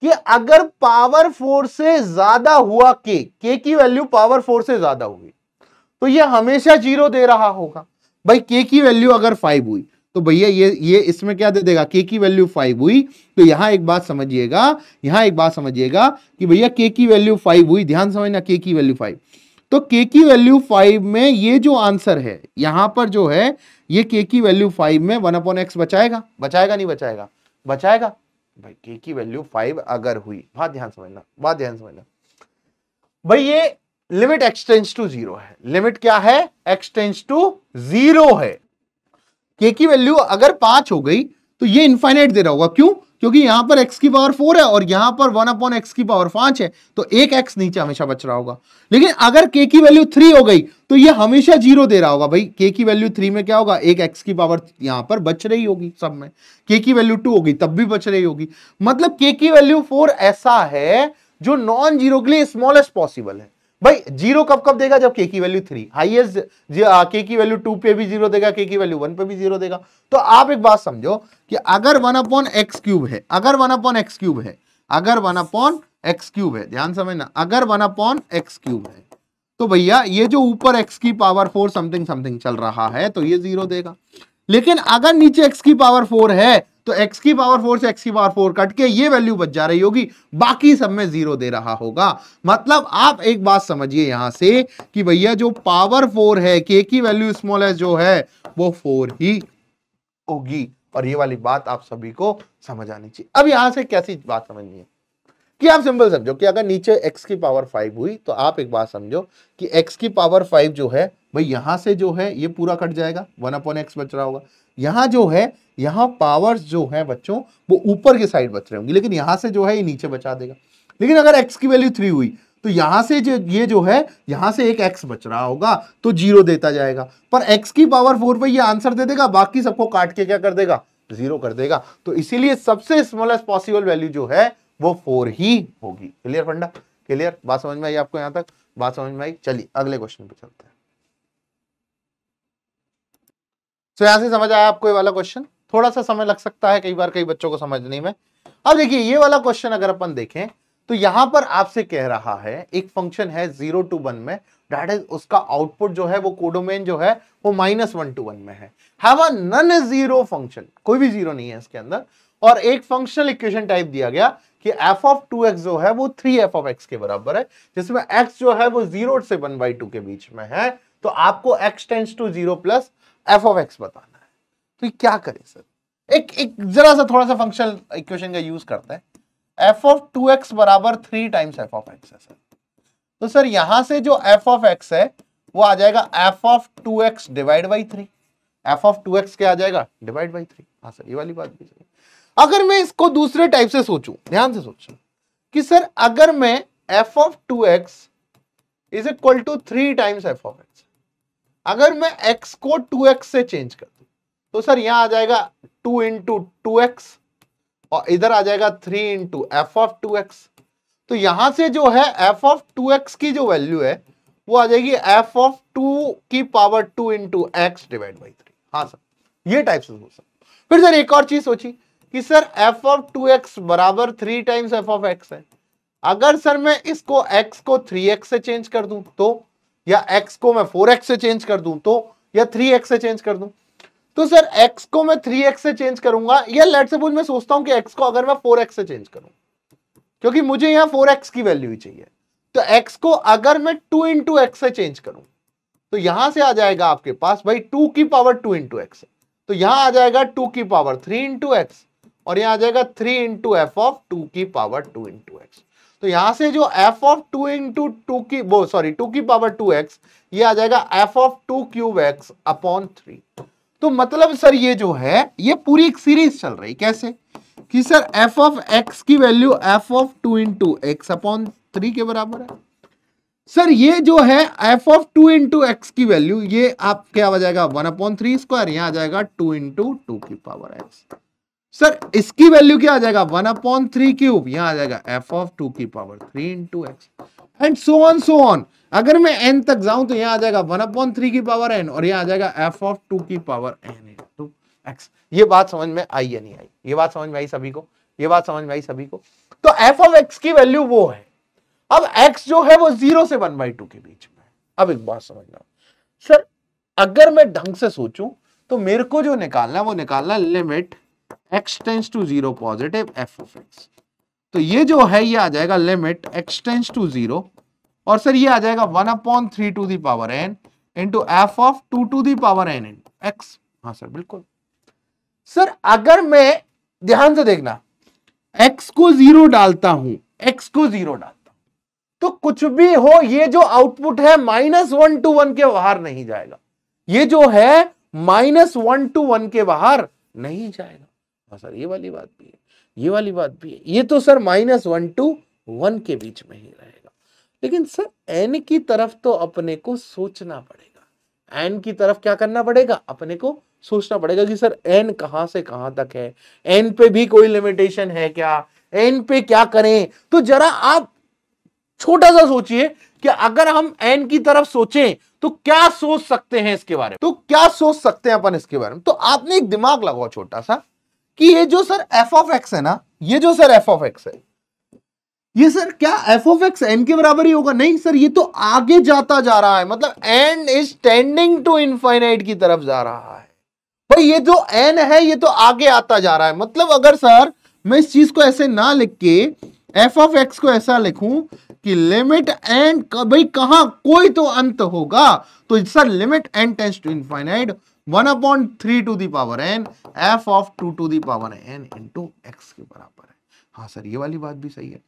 कि अगर पावर 4 से ज्यादा हुआ k की वैल्यू पावर 4 से ज्यादा हुई तो ये हमेशा 0 दे रहा होगा। भाई k की वैल्यू अगर 5 हुई तो भैया ये इसमें क्या दे देगा, k की वैल्यू 5 हुई तो यहां एक बात समझिएगा, कि भैया k की वैल्यू 5 हुई, ध्यान समझना, k की वैल्यू 5 तो k की वैल्यू 5 में ये जो आंसर है यहां पर जो है ये k की वैल्यू 5 में 1/x बचाएगा, बचाएगा नहीं बचाएगा, बचाएगा भाई। k की वैल्यू 5 अगर हुई, बात ध्यान समझना भाई, ये लिमिट x टेंड्स टू 0 है। लिमिट क्या है? x टेंड्स टू 0 है। k की वैल्यू अगर 5 हो गई तो ये इनफाइनाइट दे रहा होगा, क्यों? क्योंकि यहां पर x की पावर 4 है और यहां पर 1/x की पावर 5 है, तो एक x नीचे हमेशा बच रहा होगा। लेकिन अगर k की वैल्यू 3 हो गई तो ये हमेशा 0 दे रहा होगा भाई। k की वैल्यू 3 में क्या होगा? एक x की पावर यहां पर बच रही होगी सब में। k की वैल्यू 2 होगी तब भी बच रही होगी। मतलब k की वैल्यू 4 ऐसा है जो नॉन जीरो के लिए स्मॉलेस्ट पॉसिबल है। भाई जीरो कब कब देगा? जब k की वैल्यू 3, हाईएस्ट k की वैल्यू 2 पे भी 0 देगा, k की वैल्यू 1 पे भी 0 देगा। तो आप एक बात समझो कि अगर 1/x क्यूब है, अगर 1/x क्यूब है, अगर 1/x क्यूब है, ध्यान समझना, अगर 1/x क्यूब है तो भैया ये जो ऊपर x की पावर 4 समथिंग समथिंग चल रहा है तो ये 0 देगा। लेकिन अगर नीचे x की पावर 4 है तो x की पावर 4 से x की पावर 4 कट के ये वैल्यू बच जा रही होगी, बाकी सब में 0 दे रहा होगा। मतलब आप एक बात समझिए यहां से कि भैया जो पावर 4 है, k की वैल्यू स्मॉलेस्ट जो है वो 4 ही होगी। और ये वाली बात आप सभी को समझ आनी चाहिए। अब यहां से कैसी बात समझनी है कि आप सिंपल समझो कि अगर नीचे x की पावर 5 हुई तो आप एक बात समझो कि x की पावर 5 जो है भाई यहां से जो है ये पूरा कट जाएगा, 1/x बच रहा होगा। यहां जो है, यहां पावर्स जो है बच्चों वो ऊपर के साइड बच रहे होंगे, लेकिन यहां से जो है ये नीचे बचा देगा। लेकिन अगर x की वैल्यू 3 हुई तो यहां से जो ये जो है यहां से एक x बच रहा होगा तो 0 देता जाएगा, पर x की पावर 4 पे ये आंसर दे देगा, बाकी सबको काट के क्या कर देगा? 0 कर देगा। तो इसीलिए सबसे स्मॉलेस्ट पॉसिबल वैल्यू जो है वो 4 ही होगी। क्लियर फंडा? क्लियर? बात समझ में आई आपको? यहां तक बात समझ में आई? चलिए अगले क्वेश्चन पे चलते हैं। तो यहां से समझ आया आपको ये वाला क्वेश्चन? थोड़ा सा समय लग सकता है कई बार कई बच्चों को समझने में। अब देखिए ये वाला क्वेश्चन अगर अपन देखें तो यहां पर आपसे कह रहा है एक फंक्शन है 0 to 1 में, दैट इज उसका आउटपुट जो है वो कोडोमेन जो है वो -1 to 1 में है। Have a non zero function, कोई भी जीरो नहीं है इसके अंदर, और एक फंक्शनल इक्वेशन टाइप दिया गया कि f(2x) जो है वो 3f(x) के बराबर है, जिसमें x जो है वो 0 से 1/2 के बीच में है। तो आपको x tends to 0 plus f(x) बताना है। तो क्या करें सर? एक जरा सा थोड़ा सा फंक्शनल इक्वेशन का यूज करते हैं। f(2x) बराबर 3 टाइम्स f(x) है सर। तो सर यहां से जो f(x) है वो आ जाएगा f(2x) डिवाइड बाई 3। f(2x) क्या आ जाएगा? Divide by 3। हाँ सर ये वाली बात भी सही। अगर मैं इसको दूसरे टाइप से सोचूं, ध्यान से सोचूं कि सर अगर मैं f(2x) is equal to 3 times f(x), अगर मैं x को 2x से चेंज कर दूं तो सर यहां आ जाएगा 2 इंटू 2x और इधर आ जाएगा 3 इंटू f(2x). तो यहां से जो है f(2x) की जो वैल्यू है वो आ जाएगी f(2 की power 2 into x divide by 3। हाँ सर ये टाइप से सोच सकते। फिर सर एक और चीज सोची कि सर f(2x) बराबर 3 टाइम्स f(x) है। अगर सर मैं इसको x को 3x से चेंज कर दूं तो, या x को मैं 4x से चेंज कर दूं तो, या 3x से चेंज कर दूं तो सर x को मैं 3x से चेंज करूंगा, या लेट्स सपोज मैं सोचता हूं कि x को अगर मैं 4x से चेंज करूं क्योंकि मुझे यहां 4x की वैल्यू ही चाहिए, तो x को अगर मैं 2 इंटू x से चेंज करूं तो यहां से आ जाएगा आपके पास भाई 2 की पावर 2 इंटू एक्स, तो यहां आ जाएगा 2 की पावर 3 इंटू एक्स और यहां आ जाएगा 3 इंटू f(2 की पावर 2 इंटू एक्स। तो यहां से जो f(2 इंटू 2 की वो सॉरी 2 की पावर 2x ये आ जाएगा f(2 क्यूब x अपॉन 3। तो मतलब सर ये जो है ये पूरी एक सीरीज चल रही, कैसे कि सर f(x) की value f(2 into x upon 3 के बराबर है। सर ये जो है f(2 इंटू एक्स की वैल्यू ये आप क्या आ जाएगा 1/3 स्क्वायर, यहां आ जाएगा 2 इंटू 2 की पावर x। सर इसकी वैल्यू क्या आ जाएगा 1/3 क्यूब, यहां आ जाएगा f(2 की power 3 into x and so on. अगर मैं n तक जाऊं तो यहां आ जाएगा 1/3 की पावर n और यहां आ जाएगा f(2 की पावर n इंटू एक्स। ये बात समझ में आई या नहीं आई? ये बात समझ में आई सभी को? ये बात समझ में आई सभी को? तो f(x) की वैल्यू वो है। अब x जो है वो 0 से 1/2 के बीच में। अब एक बात समझना सर, अगर मैं ढंग से सोचूं तो मेरे को जो निकालना है वो निकालना limit x tends to 0 positive f(x). तो ये जो है ये आ जाएगा लिमिट x टेंड्स टू 0 और सर ये आ जाएगा 1/3 to the power n into F of 2 to the power n into x. हाँ सर बिल्कुल। सर अगर मैं, ध्यान से देखना, x को 0 डालता हूं, x को 0 डालता हूं, तो कुछ भी हो ये जो आउटपुट है -1 to 1 के बाहर नहीं जाएगा, ये जो है -1 to 1 के बाहर नहीं जाएगा। हाँ सर ये वाली बात भी है, ये वाली बात भी है, ये तो सर -1 to 1 के बीच में ही रहेगा। लेकिन सर n की तरफ तो अपने को सोचना पड़ेगा, n की तरफ क्या करना पड़ेगा, अपने को सोचना पड़ेगा कि सर n कहां से कहां तक है, n पे भी कोई लिमिटेशन है क्या, n पे क्या करें। तो जरा आप छोटा सा सोचिए कि अगर हम n की तरफ सोचें तो क्या सोच सकते हैं इसके बारे में, तो क्या सोच सकते हैं अपन इसके बारे में। तो आपने एक दिमाग लगाओ छोटा सा कि ये जो सर f ऑफ x है ना, ये जो सर f ऑफ x है, ये सर क्या f ऑफ x n के बराबर ही होगा? नहीं सर, ये तो आगे जाता जा रहा है, मतलब n is tending to infinite की तरफ जा रहा है। भाई ये जो n है ये तो आगे आता जा रहा है। मतलब अगर सर मैं इस चीज को ऐसे ना लिख के f ऑफ x को ऐसा लिखूं कि लिमिट n, भाई कहां कोई तो अंत होगा, तो sir limit n tends to infinite 1/3 to the power n f of 2 to the power n into x के बराबर है। हाँ सर ये वाली बात भी सही है।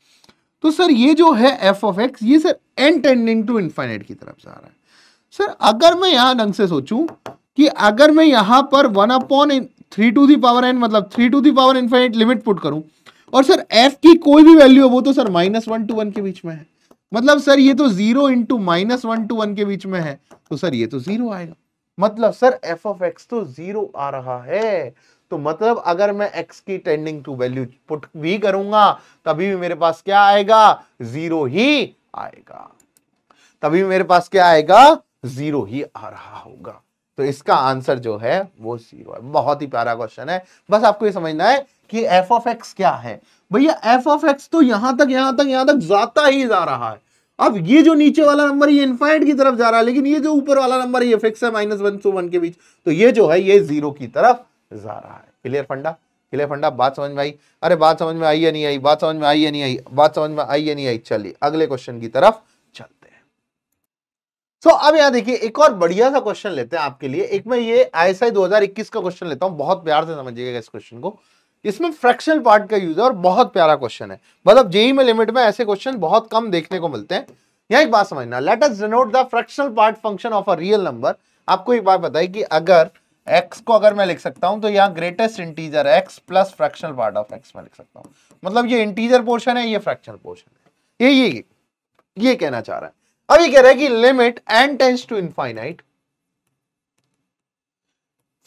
तो सर ये जो है f ऑफ x, ये sir n tending to infinite की तरफ जा रहा है। सर अगर मैं यहां ढंग से सोचूं कि अगर मैं यहां पर 1/3 टू दी पावर n मतलब 3 to the power infinite limit put करूं, और सर f की कोई भी वैल्यू हो वो तो सर -1 to 1 के बीच में है, मतलब सर ये तो 0 इंटू -1 to 1 के बीच में है, तो सर ये तो 0 आएगा। मतलब सर f ऑफ x तो 0 आ रहा है। तो मतलब अगर मैं x की टेंडिंग टू वैल्यू पुट भी करूंगा तभी भी मेरे पास क्या आएगा, 0 ही आएगा, तभी मेरे पास क्या आएगा, 0 ही आ रहा होगा। तो इसका आंसर जो है वो 0 है। बहुत ही प्यारा क्वेश्चन है, बस आपको ये समझना है कि f ऑफ x क्या है। भैया f ऑफ x तो यहां तक जाता ही जा रहा है। अब ये जो नीचे वाला नंबर ये इनफाइनाइट की तरफ जा रहा है, लेकिन ये जो ऊपर वाला नंबर ये फिक्स है -1 to 1 के बीच, तो ये जो है ये 0 की तरफ जा रहा है। क्लियर फंडा, क्लियर फंडा, बात समझ में आई? अरे बात समझ में आई या नहीं आई, बात समझ में आई या नहीं आई, बात समझ में आई या नहीं आई? चलिए अगले क्वेश्चन की तरफ चलते हैं। तो अब यहां देखिए एक और बढ़िया सा क्वेश्चन लेते हैं आपके लिए। एक मैं ये ISI 2021 का क्वेश्चन लेता हूं, बहुत प्यार से समझिएगा इस क्वेश्चन को। इसमें फ्रैक्शनल पार्ट का यूज है और बहुत प्यारा क्वेश्चन है, मतलब जेईई में लिमिट में ऐसे क्वेश्चन बहुत कम देखने को मिलते हैं। यहां एक बात समझना, let us denote the fractional part function of a real number. आपको एक बात बताइए कि अगर x को अगर मैं लिख सकता हूं तो यहाँ greatest integer x plus fractional part of x में लिख सकता हूं, मतलब ये इंटीजर पोर्शन है, ये फ्रैक्शनल पोर्शन है, ये कहना चाह रहा है। अब ये कह रहा है कि limit n tends to infinite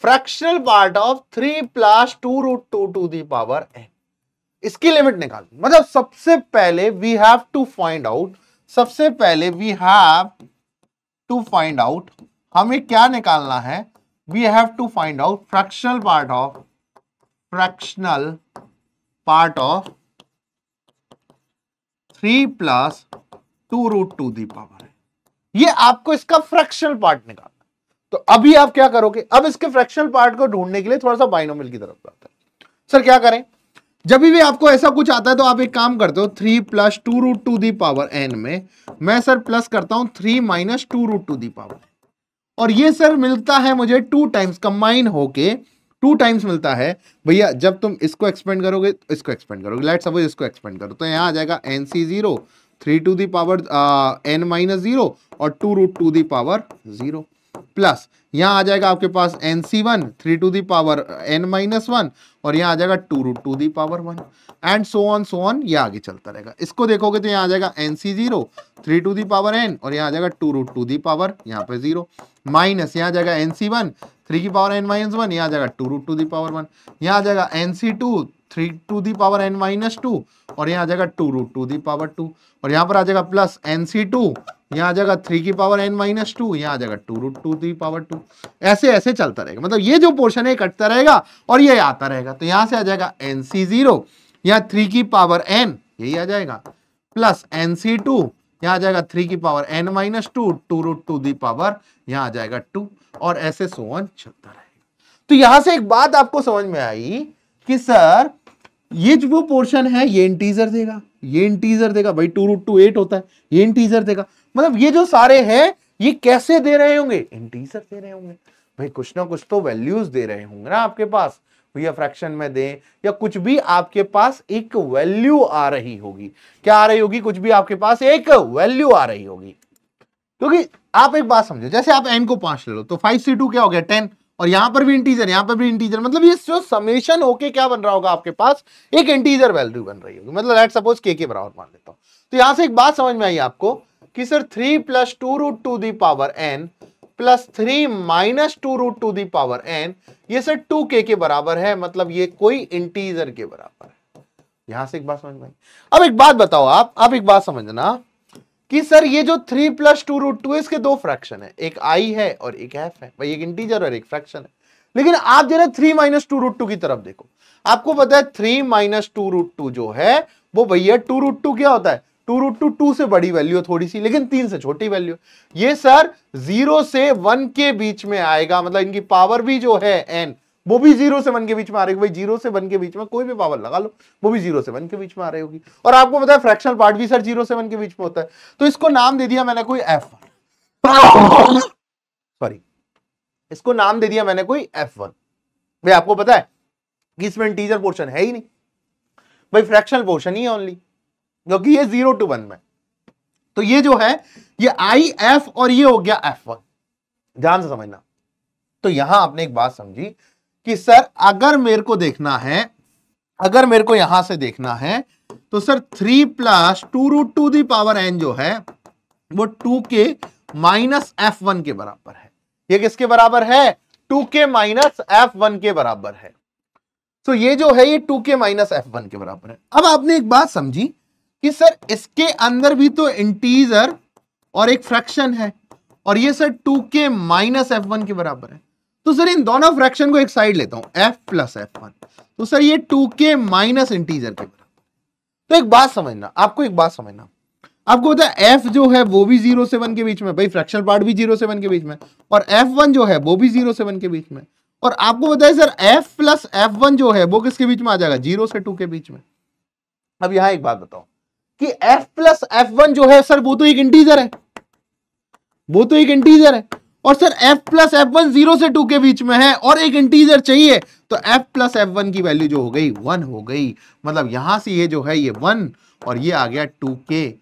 fractional part of 3 + 2√2 to the power n, इसकी लिमिट निकाल। मतलब सबसे पहले we have to find out, हमें क्या निकालना है, we have to find out fractional part of 3 + 2√2 the power n। ये आपको इसका फ्रैक्शनल पार्ट निकालना। तो अभी आप क्या करोगे, अब इसके फ्रैक्शनल पार्ट को ढूंढने के लिए थोड़ा सा बाइनोमियल की तरफ जाते हैं। सर क्या करें, जब भी आपको ऐसा कुछ आता है तो आप एक काम करते हो, 3 + 2√2 दी पावर n में मैं सर प्लस करता हूं 3 - 2√2 दी पावर n, और ये सर मिलता है मुझे 2 टाइम्स, कंबाइन होके 2 टाइम्स मिलता है। भैया जब तुम इसको एक्सपेंड करोगे, इसको एक्सपेंड करोगे, लेट्स सपोज इसको एक्सपेंड करो, तो यहां आ जाएगा NC0 3 to the power n - 0 और 2√2 दी पावर 0 प्लस यहां आ जाएगा आपके पास NC1 3 to the power n - 1 और यहां आ जाएगा 2√2 the power 1 and so on, ये आगे चलता रहेगा। इसको देखोगे तो यहां आ जाएगा NC0 3 to the power n और यहां आ जाएगा 2√2 दी पावर यहां पे 0 माइनस यहां आ जाएगा NC1 3 की पावर n - 1, यहां आ जाएगा 2√2 दी पावर 1, यहां आ जाएगा NC2 3 to the power n - 2 और यहां आ जाएगा 2√2 दी पावर 2 और यहां पर आ जाएगा प्लस NC2, यहां आ जाएगा 3 की पावर n - 2, यहां आ जाएगा 2√2 दी पावर 2। ऐसे ऐसे चलता रहेगा, मतलब ये जो पोर्शन है कटता रहेगा और ये आता रहेगा। तो यहां से आ जाएगा NC0 यहां 3 की पावर n, यही आ जाएगा, प्लस NC2 यहां आ जाएगा 3 की पावर n - 2 2√2 दी पावर यहां आ जाएगा 2 और ऐसे सो ऑन चलता रहेगा। तो यहां से एक बात आपको समझ में आई कि सर ये जो पोर्शन है ये इंटीजर देगा, ये इंटीजर देगा भाई, 2√2 8 होता है, ये इंटीजर देगा। मतलब ये जो सारे हैं ये कैसे दे रहे होंगे, इंटीजर दे रहे होंगे भाई, कुछ ना कुछ तो वैल्यूज दे रहे होंगे ना आपके पास, भैया फ्रैक्शन में दें या कुछ भी, आपके पास एक वैल्यू आ रही होगी। क्या आ रही होगी, कुछ भी आपके पास एक वैल्यू आ रही होगी। क्योंकि आप एक बात समझो, जैसे आप n को 5 ले लो तो 5 से 2 क्या हो गया 10, और यहां पर भी इंटीजर, यहां पर भी इंटीजर, मतलब ये जो समेशन होके क्या बन रहा होगा आपके पास, एक इंटीजर वैल्यू बन रही होगी। मतलब लेट्स सपोज k के बराबर मान लेता हूं। तो यहां से एक बात समझ में आई आपको कि sir 3 + 2√2 the power n plus 3 minus 2√2 the power n, ये सर 2k के बराबर है, मतलब ये कोई इंटीजर के बराबर है। यहां से एक बात समझ में आई। अब एक बात बताओ आप एक बात समझना कि सर ये जो 3 + 2√2 इसके दो फ्रैक्शन है, एक i है और एक f है, भाई एक इंटीजर और एक फ्रैक्शन है। लेकिन आप जरा 3 - 2√2 की तरफ देखो, आपको पता है 3 - 2√2 जो है वो भैया 2√2 क्या होता है, 2√2 2 से बड़ी वैल्यू थोड़ी सी, लेकिन 3 से छोटी वैल्यू। ये सर 0 से 1 के बीच में आएगा, मतलब इनकी पावर भी जो है n वो भी 0 से 1 के बीच में आ रही है। भाई 0 से 1 के बीच में कोई भी पावर लगा लो, वो भी 0 से 1 के बीच में आ रही होगी। और आपको पता है फ्रैक्शनल पार्ट भी सर 0 से 1 के बीच में होता है। तो इसको नाम दे दिया मैंने कोई f1, सॉरी, इसको नाम दे दिया मैंने कोई f1। भाई आपको पता है कि इसमें इंटीजर पोर्शन है ही नहीं, भाई फ्रैक्शनल पोर्शन ही है ओनली, क्योंकि ये 0 to 1 में। तो ये जो है ये आई एफ और ये हो गया f1, ध्यान से समझना। तो यहां आपने एक बात समझी कि सर अगर मेरे को देखना है, अगर मेरे को यहां से देखना है तो सर 3 + 2√2 दी पावर n जो है वो 2k माइनस f1 के बराबर है। ये किसके बराबर है, 2k माइनस f1 के बराबर है। तो ये जो है ये 2k माइनस f1 के बराबर है। अब आपने एक बात समझी कि सर इसके अंदर भी तो इंटीजर और एक फ्रैक्शन है, और ये सर 2k माइनस f1 के बराबर है। तो सर इन दोनों फ्रैक्शन को एक साइड लेता हूं, f + f1, तो सर ये 2k माइनस इंटीजर के बराबर। तो एक बात समझना, आपको एक बात समझना, आपको पता है f जो है वो भी 0 से 1 के बीच में, भाई फ्रैक्शनल पार्ट भी 0 से 1 के बीच में, और f1 जो है वो भी 0 से 1 के बीच में। और आपको पता है सर f + f1 जो है वो किसके बीच में आ जाएगा, 0 से 2 के बीच में। अब यहां एक बात बताओ कि f + f1 जो है सर वो तो एक इंटीजर है, वो तो एक इंटीजर है, और सर f + f1 0 से 2 के बीच में है और एक इंटीजर चाहिए, तो f + f1 की वैल्यू जो हो गई 1 हो गई। मतलब यहां से ये जो है ये 1 और ये आ गया 2k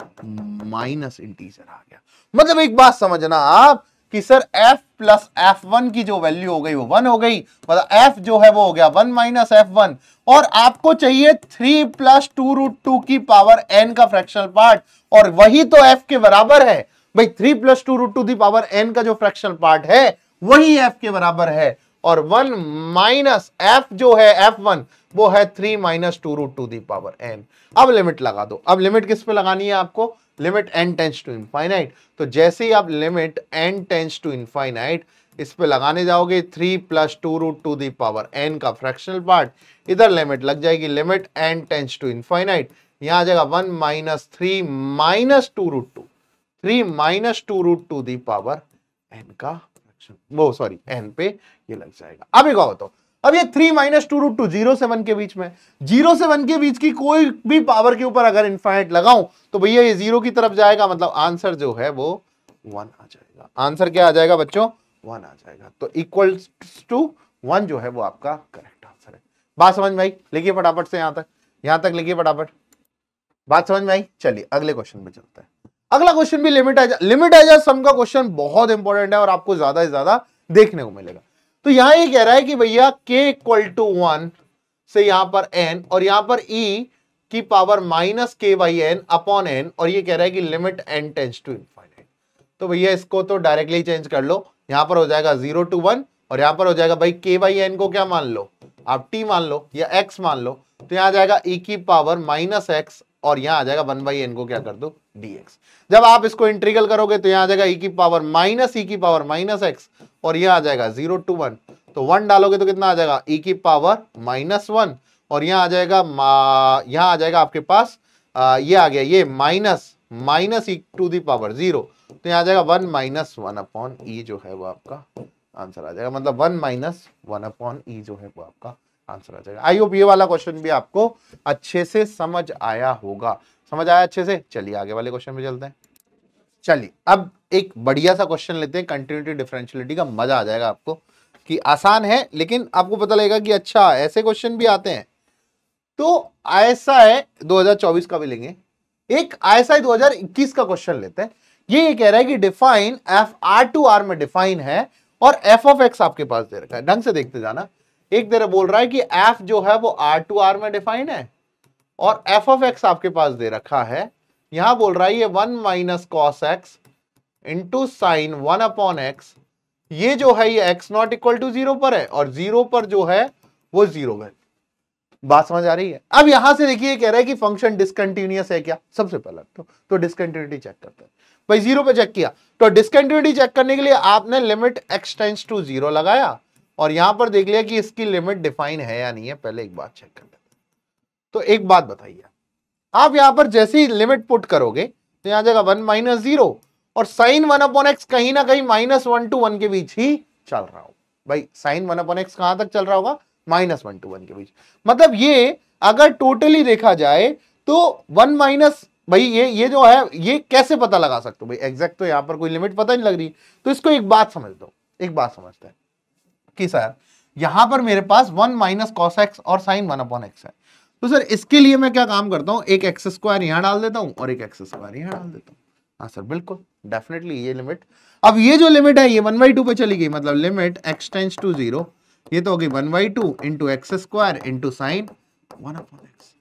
माइनस इंटीजर आ गया। मतलब एक बात समझना आप कि सर f + f1 की जो वैल्यू हो गई वो 1 हो गई, मतलब f जो है वो हो गया 1 - f1, और आपको चाहिए 3 + 2√2 की पावर n का फ्रैक्शनल पार्ट, और वही तो f के बराबर है। भाई 3 + 2√2 दी पावर n का जो फ्रैक्शनल पार्ट है वही f के बराबर है, और 1 माइनस f जो है f1 वो है 3 - 2√2 दी पावर n। अब लिमिट लगा दो। अब लिमिट किस पे लगानी है आपको, limit n tends to infinite. तो जैसे ही आप limit n tends to infinite इस पे लगाने जाओगे 3 + 2√2 दी पावर n का फ्रैक्शनल पार्ट, इधर लिमिट लग जाएगी, limit n tends to infinite, यहां आ जाएगा 1 - 3 - 2√2, 3 - 2√2 दी पावर n का फ्रैक्शन, वो सॉरी n पे ये लग जाएगा। अब एक और बताओ, अब ये 3 - 2√2 0 से 1 के बीच में, 0 से 1 के बीच की कोई भी पावर के ऊपर अगर इनफाइनाइट लगाऊं तो भैया ये 0 की तरफ जाएगा, मतलब आंसर जो है वो 1 आ जाएगा। आंसर क्या आ जाएगा बच्चों, 1 आ जाएगा। तो इक्वल्स टू 1 जो है वो आपका करेक्ट आंसर है। बात समझ में आई, लिखिए फटाफट से, यहां तक लिखिए फटाफट। बात समझ में आई, चलिए अगले क्वेश्चन पे चलते हैं। अगला क्वेश्चन भी लिमिट एज सम का क्वेश्चन बहुत इंपॉर्टेंट है और आपको ज्यादा से ज्यादा देखने को मिलेगा। तो यहां ये कह रहा है कि भैया k = 1 से यहां पर n और यहां पर e की पावर -k/n अपॉन n, और ये कह रहा है कि limit n tends to infinite. तो भैया इसको तो डायरेक्टली चेंज कर लो, यहां पर हो जाएगा 0 to 1 और यहां पर हो जाएगा भाई k/n को क्या मान लो आप, t मान लो या x मान लो, तो यहां आ जाएगा e की पावर -x और यहां आ जाएगा 1/n को क्या कर दो dx। जब आप इसको इंटीग्रल करोगे तो यहां आ जाएगा e की पावर -x और यहां आ जाएगा 0 to 1, तो 1 डालोगे तो कितना आ जाएगा e की पावर -1 और यहां आ जाएगा यहां आ जाएगा आपके पास ये आ गया ये minus e to the power 0, तो यहां आ जाएगा 1 - 1 अपॉन e जो है वो आपका आंसर आ जाएगा, मतलब 1 - 1 अपॉन e जो है वो आपका आंसर आ जाएगा। आई होप ये वाला क्वेश्चन भी आपको अच्छे से समझ आया होगा। समझ आया अच्छे से? चलिए आगे वाले क्वेश्चन पे चलते हैं। चलिए अब एक बढ़िया सा क्वेश्चन लेते हैं, कंटिन्यूटी डिफरेंशियलिटी का, मजा आ जाएगा आपको कि आसान है लेकिन आपको पता लगेगा कि अच्छा ऐसे क्वेश्चन भी आते हैं। तो ISI 2024 का भी लेंगे, एक ISI 2021 का क्वेश्चन लेते हैं। ये कह रहा है कि डिफाइन एफ R2R में डिफाइन है और एफ ऑफ एक्स आपके पास दे रखा है। ढंग से देखते जाना, एक तरह बोल रहा है कि एफ जो है वो R2R में डिफाइन है और एफ ऑफ एक्स आपके पास दे रखा है। यहां बोल रहा है ये 1 minus cos x into sine 1 upon x, ये जो है ये एक्स नॉट इक्वल टू 0 पर है और 0 पर जो है वो 0 है। बात समझ आ रही है? अब यहां से देखिए कह रहा है कि फंक्शन डिसकंटिन्यूअस है क्या। सबसे पहला तो डिसकंटिन्यूटी चेक करते हैं भाई। 0 पे चेक किया तो डिसकंटिन्यूटी चेक करने के लिए आपने लिमिट एक्स टेंड्स टू 0 लगाया और यहां पर देख लिया कि इसकी लिमिट डिफाइन है या नहीं है। पहले एक बात चेक कर लेते हैं। तो एक बात बताइए, आप यहां पर जैसे ही लिमिट पुट करोगे तो यहां जाएगा 1 माइनस 0 और साइन 1 अपॉन एक्स कहीं ना कहीं -1 to 1 के बीच ही चल रहा हो। भाई साइन 1 अपॉन एक्स कहां तक चल रहा होगा? -1 to 1 के बीच। मतलब ये अगर टोटली देखा जाए तो 1 माइनस, भाई ये जो है ये कैसे पता लगा सकते हो भाई? एग्जैक्ट तो यहां पर कोई लिमिट पता नहीं लग रही। तो इसको एक बात समझ दो, एक बात समझते हैं कि सर यहां पर मेरे पास 1 माइनस कॉस एक्स और साइन 1 अपॉन एक्स है। तो सर इसके लिए मैं क्या काम करता हूं, एक एक्स स्क्वायर यहां डाल देता हूं और एक एक्स स्क्वायर यहां डाल देता हूं। हाँ सर बिल्कुल डेफिनेटली ये लिमिट, अब ये जो लिमिट है ये 1/2 पे चली गई, मतलब लिमिट एक्स टेंड्स टू 0, ये तो होगी 1/2 into x square into sine 1 upon x.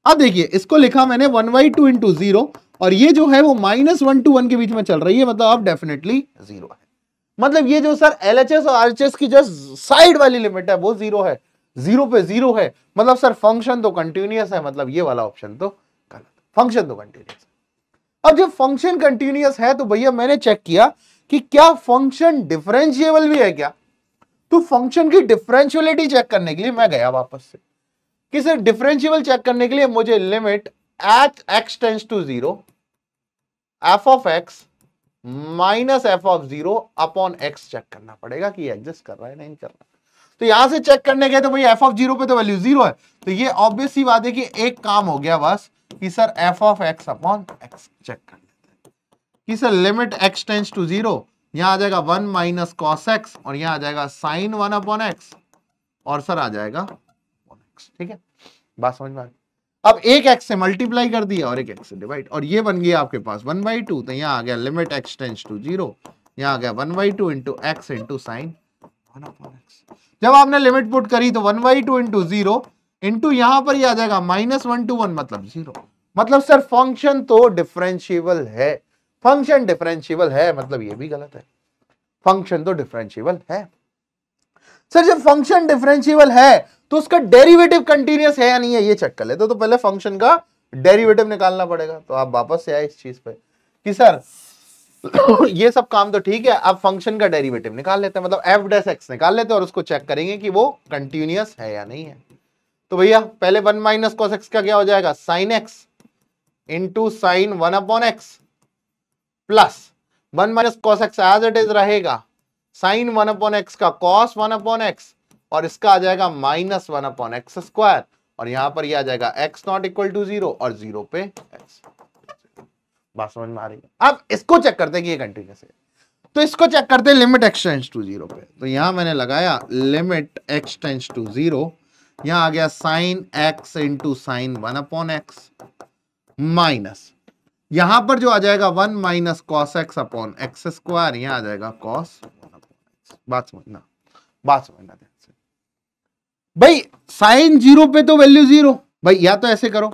अब देखिए इसको लिखा मैंने 1/2 इंटू 0 और ये जो है वो -1 to 1 के बीच में चल रही है, मतलब अब डेफिनेटली 0 है। मतलब ये जो सर LHS और RHS की जो साइड वाली लिमिट है वो 0 है, 0 पे 0 है। मतलब सर फंक्शन तो कंटिन्यूअस है, मतलब ये वाला ऑप्शन तो गलत, फंक्शन तो कंटिन्यूअस है। अब जब फंक्शन कंटिन्यूअस है तो भैया मैंने चेक किया कि क्या फंक्शन डिफरेंशिएबल भी है क्या। तो फंक्शन की डिफरेंशियलिटी चेक करने के लिए मैं गया वापस से कि सर डिफरेंशिएबल चेक करने के लिए मुझे limit at x tends to 0 f of x minus f of 0 upon x check करना पड़ेगा कि एग्जिस्ट कर रहा है नहीं कर रहा। तो यहां से चेक करने गए तो भाई एफ ऑफ 0 पे तो वैल्यू 0 है, तो ये ऑब्वियस सी बात है कि एक काम हो गया बस कि sir f of x upon x check कर लेते हैं कि sir limit x tends to 0, यहां आ जाएगा 1 माइनस कॉस एक्स और यहां आ जाएगा साइन 1 अपॉन एक्स और सर आ जाएगा 1x। ठीक है, बात समझ में आ गई। अब एक x से मल्टीप्लाई कर दिया और एक x से डिवाइड और ये बन गया आपके पास 1/2, तो यहां आ गया लिमिट x टेंड्स टू 0, यहां आ गया 1/2 into x into sine 1 upon x. जब आपने लिमिट पुट करी तो 1/2 इंटू 0 इंटू यहां पर ये आ जाएगा -1 to 1 मतलब 0। मतलब सर फंक्शन तो डिफरेंशिएबल है, फंक्शन डिफरेंशिएबल है, मतलब ये भी गलत है, फंक्शन तो डिफरेंशिएबल है। सर जब फंक्शन डिफरेंशिएबल है तो उसका डेरिवेटिव कंटीन्यूअस है या नहीं है ये चेक कर लेते। तो पहले फंक्शन का डेरिवेटिव निकालना पड़ेगा। तो आप वापस से आए इस चीज पे कि सर ये सब काम तो ठीक है, अब फंक्शन का डेरिवेटिव निकाल लेते हैं, मतलब एफ डैश एक्स निकाल लेते हैं और उसको चेक करेंगे कि वो कंटिन्यूअस है या नहीं है। तो भैया पहले 1 माइनस कॉस एक्स का क्या हो जाएगा, sine x into sine 1 upon x plus 1 minus cos x as it is रहेगा, साइन 1 अपॉन एक्स का कॉस 1 अपॉन एक्स और इसका आ जाएगा -1 अपॉन एक्स स्क्वायर और यहां पर यह आ जाएगा एक्स नॉट इक्वल टू 0 और 0 पे एक्स। बात समझ में आ रही है? अब इसको चेक करते हैं कि ये कंटिन्यूअस है, तो इसको चेक करते हैं लिमिट एक्स टेंड्स टू 0 पे। तो यहां मैंने लगाया लिमिट एक्स टेंड्स टू 0, यहां आ गया sign x into sine 1 upon x minus यहां पर जो आ जाएगा 1 minus cos x upon x square, यहां आ जाएगा कॉस 1 अपॉन एक्स। बात समझना, बात समझना ध्यान से भाई। साइन 0 पे तो वैल्यू 0, भाई या तो ऐसे करो,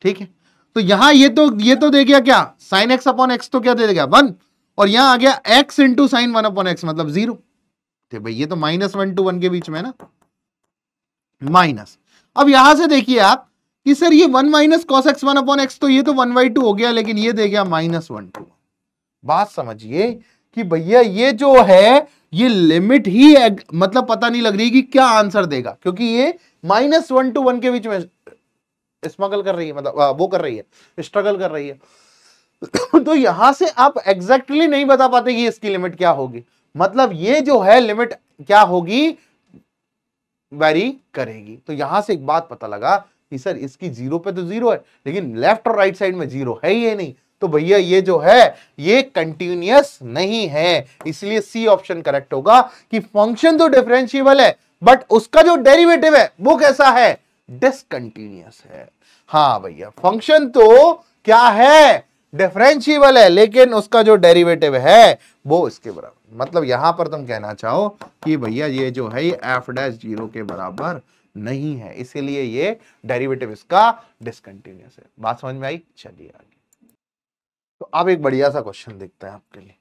ठीक है। तो यहां ये तो दे गया क्या, साइन एक्स अपॉन एक्स तो क्या दे गया 1 और यहां आ गया x into sine 1 upon x मतलब 0। तो भाई ये तो -1 to 1 के बीच में ना माइनस। अब यहां से देखिए आप कि सर ये 1 minus cos x 1 upon x, तो ये तो 1/2 हो गया, लेकिन ये दे गया -1 to 1। बात समझिए कि भैया ये जो है ये लिमिट ही मतलब पता नहीं लग रही कि क्या आंसर देगा, क्योंकि ये -1 to 1 के बीच में स्मगल कर रही है, मतलब वो कर रही है, स्ट्रगल कर रही है। तो यहां से आप एग्जैक्टली नहीं बता पाते कि इसकी लिमिट क्या होगी, मतलब ये जो है लिमिट क्या होगी, वेरी करेगी। तो यहां से एक बात पता लगा कि सर इसकी जीरो पे तो जीरो है लेकिन लेफ्ट और राइट साइड में जीरो है ही नहीं, तो भैया ये जो है ये कंटिन्यूअस नहीं है, इसलिए सी ऑप्शन करेक्ट होगा कि फंक्शन तो डिफरेंशिएबल है बट उसका जो डेरिवेटिव है वो कैसा है, डिसकंटिन्यूअस है। हाँ भैया फंक्शन तो क्या है, डिफरेंशिएबल है, लेकिन उसका जो डेरिवेटिव है वो इसके बराबर, मतलब यहां पर तुम कहना चाहो कि भैया ये जो है ये एफ डैश जीरो के बराबर नहीं है, इसीलिए ये डेरिवेटिव इसका डिसकंटिन्यूअस है। बात समझ में आई? चलिए आगे। तो अब एक बढ़िया सा क्वेश्चन देखते हैं आपके लिए।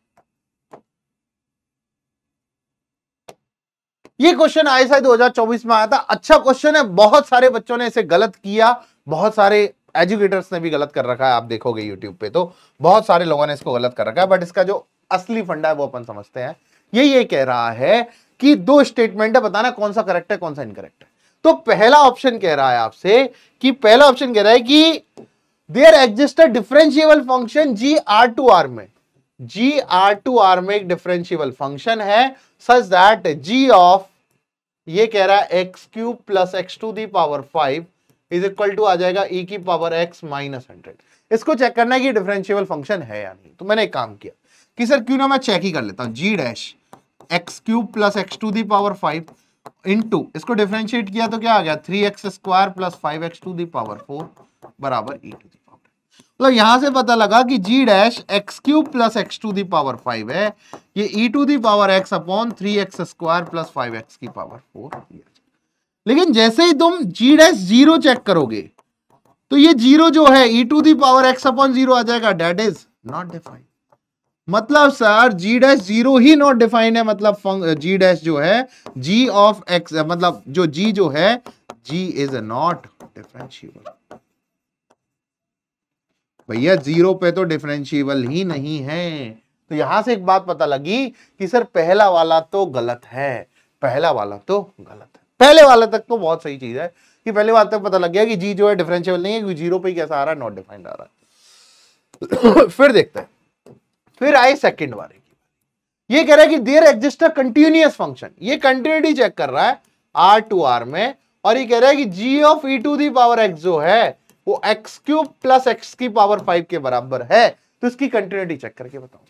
ये क्वेश्चन आईएसआई 2024 में आया था, अच्छा क्वेश्चन है, बहुत सारे बच्चों ने इसे गलत किया, बहुत सारे एजुकेटर्स ने भी गलत कर रखा है, आप देखोगे यूट्यूब पे तो बहुत सारे लोगों ने इसको गलत कर रखा है, बट इसका जो असली फंडा है वो अपन समझते हैं। ये कह रहा है कि दो स्टेटमेंट है, बताना कौन सा करेक्ट है कौन सा इनकरेक्ट है। तो पहला ऑप्शन कह रहा है आपसे कि पहला ऑप्शन कह रहा है कि there exist a differentiable function g R to R में, जी आर टू आर में एक डिफरेंशिएबल फंक्शन है सच दैट जी ऑफ, ये कह रहा है x cube plus x to the power 5 is equal to आ जाएगा e की पावर x माइनस 100। इसको चेक करना है कि डिफरेंशिएबल फंक्शन है या नहीं। तो मैंने एक काम किया कि सर क्यों ना मैं चेक ही कर लेता हूं, g dash x cube plus x to the power 5 into, इसको डिफरेंशिएट किया तो क्या आ गया 3x square plus 5x to the power 4 बराबर e टू दी पावर। मतलब यहां से पता लगा कि g dash x cube plus x to the power 5 है, ये e to the power x upon 3x square plus 5x की पावर 4। लेकिन जैसे ही तुम जी डैश जीरो चेक करोगे तो ये जीरो जो है e to the power x upon zero आ जाएगा, डेट इज नॉट डिफाइंड। मतलब सर जी डैश जीरो ही नॉट डिफाइंड है, मतलब जी डैश जो है g ऑफ x, मतलब जो g जो है g इज नॉट डिफरेंशिएबल। भैया जीरो पे तो डिफरेंशिएबल ही नहीं है। तो यहां से एक बात पता लगी कि सर पहला वाला तो गलत है, पहला वाला तो गलत है। पहले वाले तक तो बहुत सही चीज है कि पहले वाले तक पता लग गया कि जी जो है डिफरेंशिएबल नहीं है, क्योंकि जीरो पे ही कैसा आ रहा है, नॉट डिफाइंड आ रहा है। फिर देखते हैं, फिर आए सेकंड वाले की, ये कह रहा है कि there exist a continuous function, ये कंटिन्यूटी चेक कर रहा है आर टू आर में, और ये कह रहा है कि g of e to the power x जो है वो एक्स क्यूब प्लस एक्स की पावर 5 के बराबर है। तो इसकी कंटिन्यूटी चेक करके बताओ।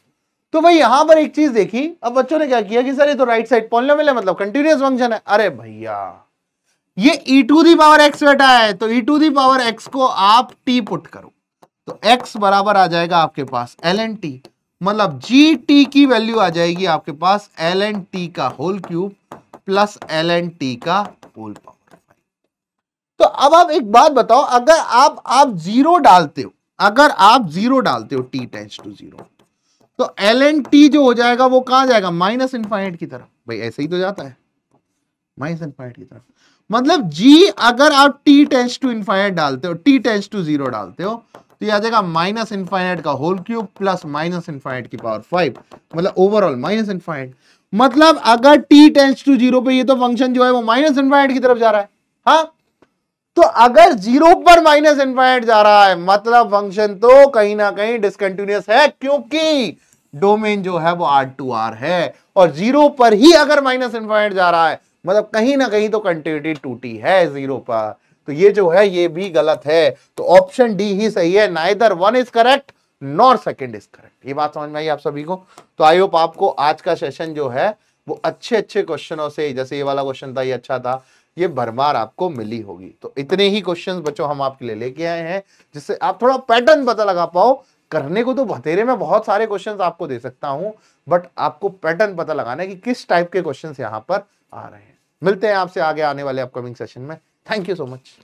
तो भाई यहां पर एक चीज देखी, अब बच्चों ने क्या किया कि सर ये तो राइट साइड पॉलिनोमियल है, मतलब कंटीन्यूअस फंक्शन है। अरे भैया ये e to the power x बेटा है, तो e to the power x को आप t पुट करो तो x बराबर आ जाएगा आपके पास ln t, मतलब gt की वैल्यू आ जाएगी आपके पास ln t का whole cube plus ln t का होल पावर 5। तो अब आप एक बात बताओ, अगर आप जीरो डालते हो, अगर आप जीरो डालते हो t टेंड्स टू जीरो, तो ln t जो हो जाएगा वो कहां जाएगा, माइनस इनफाइनाइट की तरफ। भाई ऐसे ही तो जाता है माइनस इनफाइनाइट की तरफ, मतलब g अगर आप t टेंड्स टू इनफाइनाइट डालते हो, t टेंड्स टू जीरो डालते हो, तो ये आ जाएगा माइनस इनफाइनाइट का whole cube plus minus infinite की पावर 5, मतलब ओवरऑल माइनस इनफाइनाइट। मतलब अगर t टेंड्स टू जीरो पे ये तो फंक्शन जो है वो माइनस इनफाइनाइट की तरफ जा रहा है। हाँ, तो अगर जीरो पर माइनस इनफाइनाइट जा रहा है मतलब फंक्शन तो कहीं ना कहीं डिसकंटिन्यूअस है, क्योंकि डोमेन जो है वो आर टू आर है, और जीरो पर ही अगर माइनस इनफाइनाइट जा रहा है मतलब कहीं ना कहीं तो कंटिन्यूटी टूटी है जीरो पर। तो ये जो है ये भी गलत है, तो ऑप्शन डी ही सही है, neither one is correct nor second is correct. ये बात समझ में आई आप सभी को? तो आई होप आपको आज का सेशन जो है वो अच्छे अच्छे क्वेश्चनों से, जैसे ये वाला क्वेश्चन था ये अच्छा था, ये भरमार आपको मिली होगी। तो इतने ही क्वेश्चंस बच्चों हम आपके लिए लेके आए हैं जिससे आप थोड़ा पैटर्न पता लगा पाओ। करने को तो बतेरे में बहुत सारे क्वेश्चंस आपको दे सकता हूं, बट आपको पैटर्न पता लगाना है कि किस टाइप के क्वेश्चंस यहां पर आ रहे हैं। मिलते हैं आपसे आगे आने वाले अपकमिंग सेशन में। Thank you so much.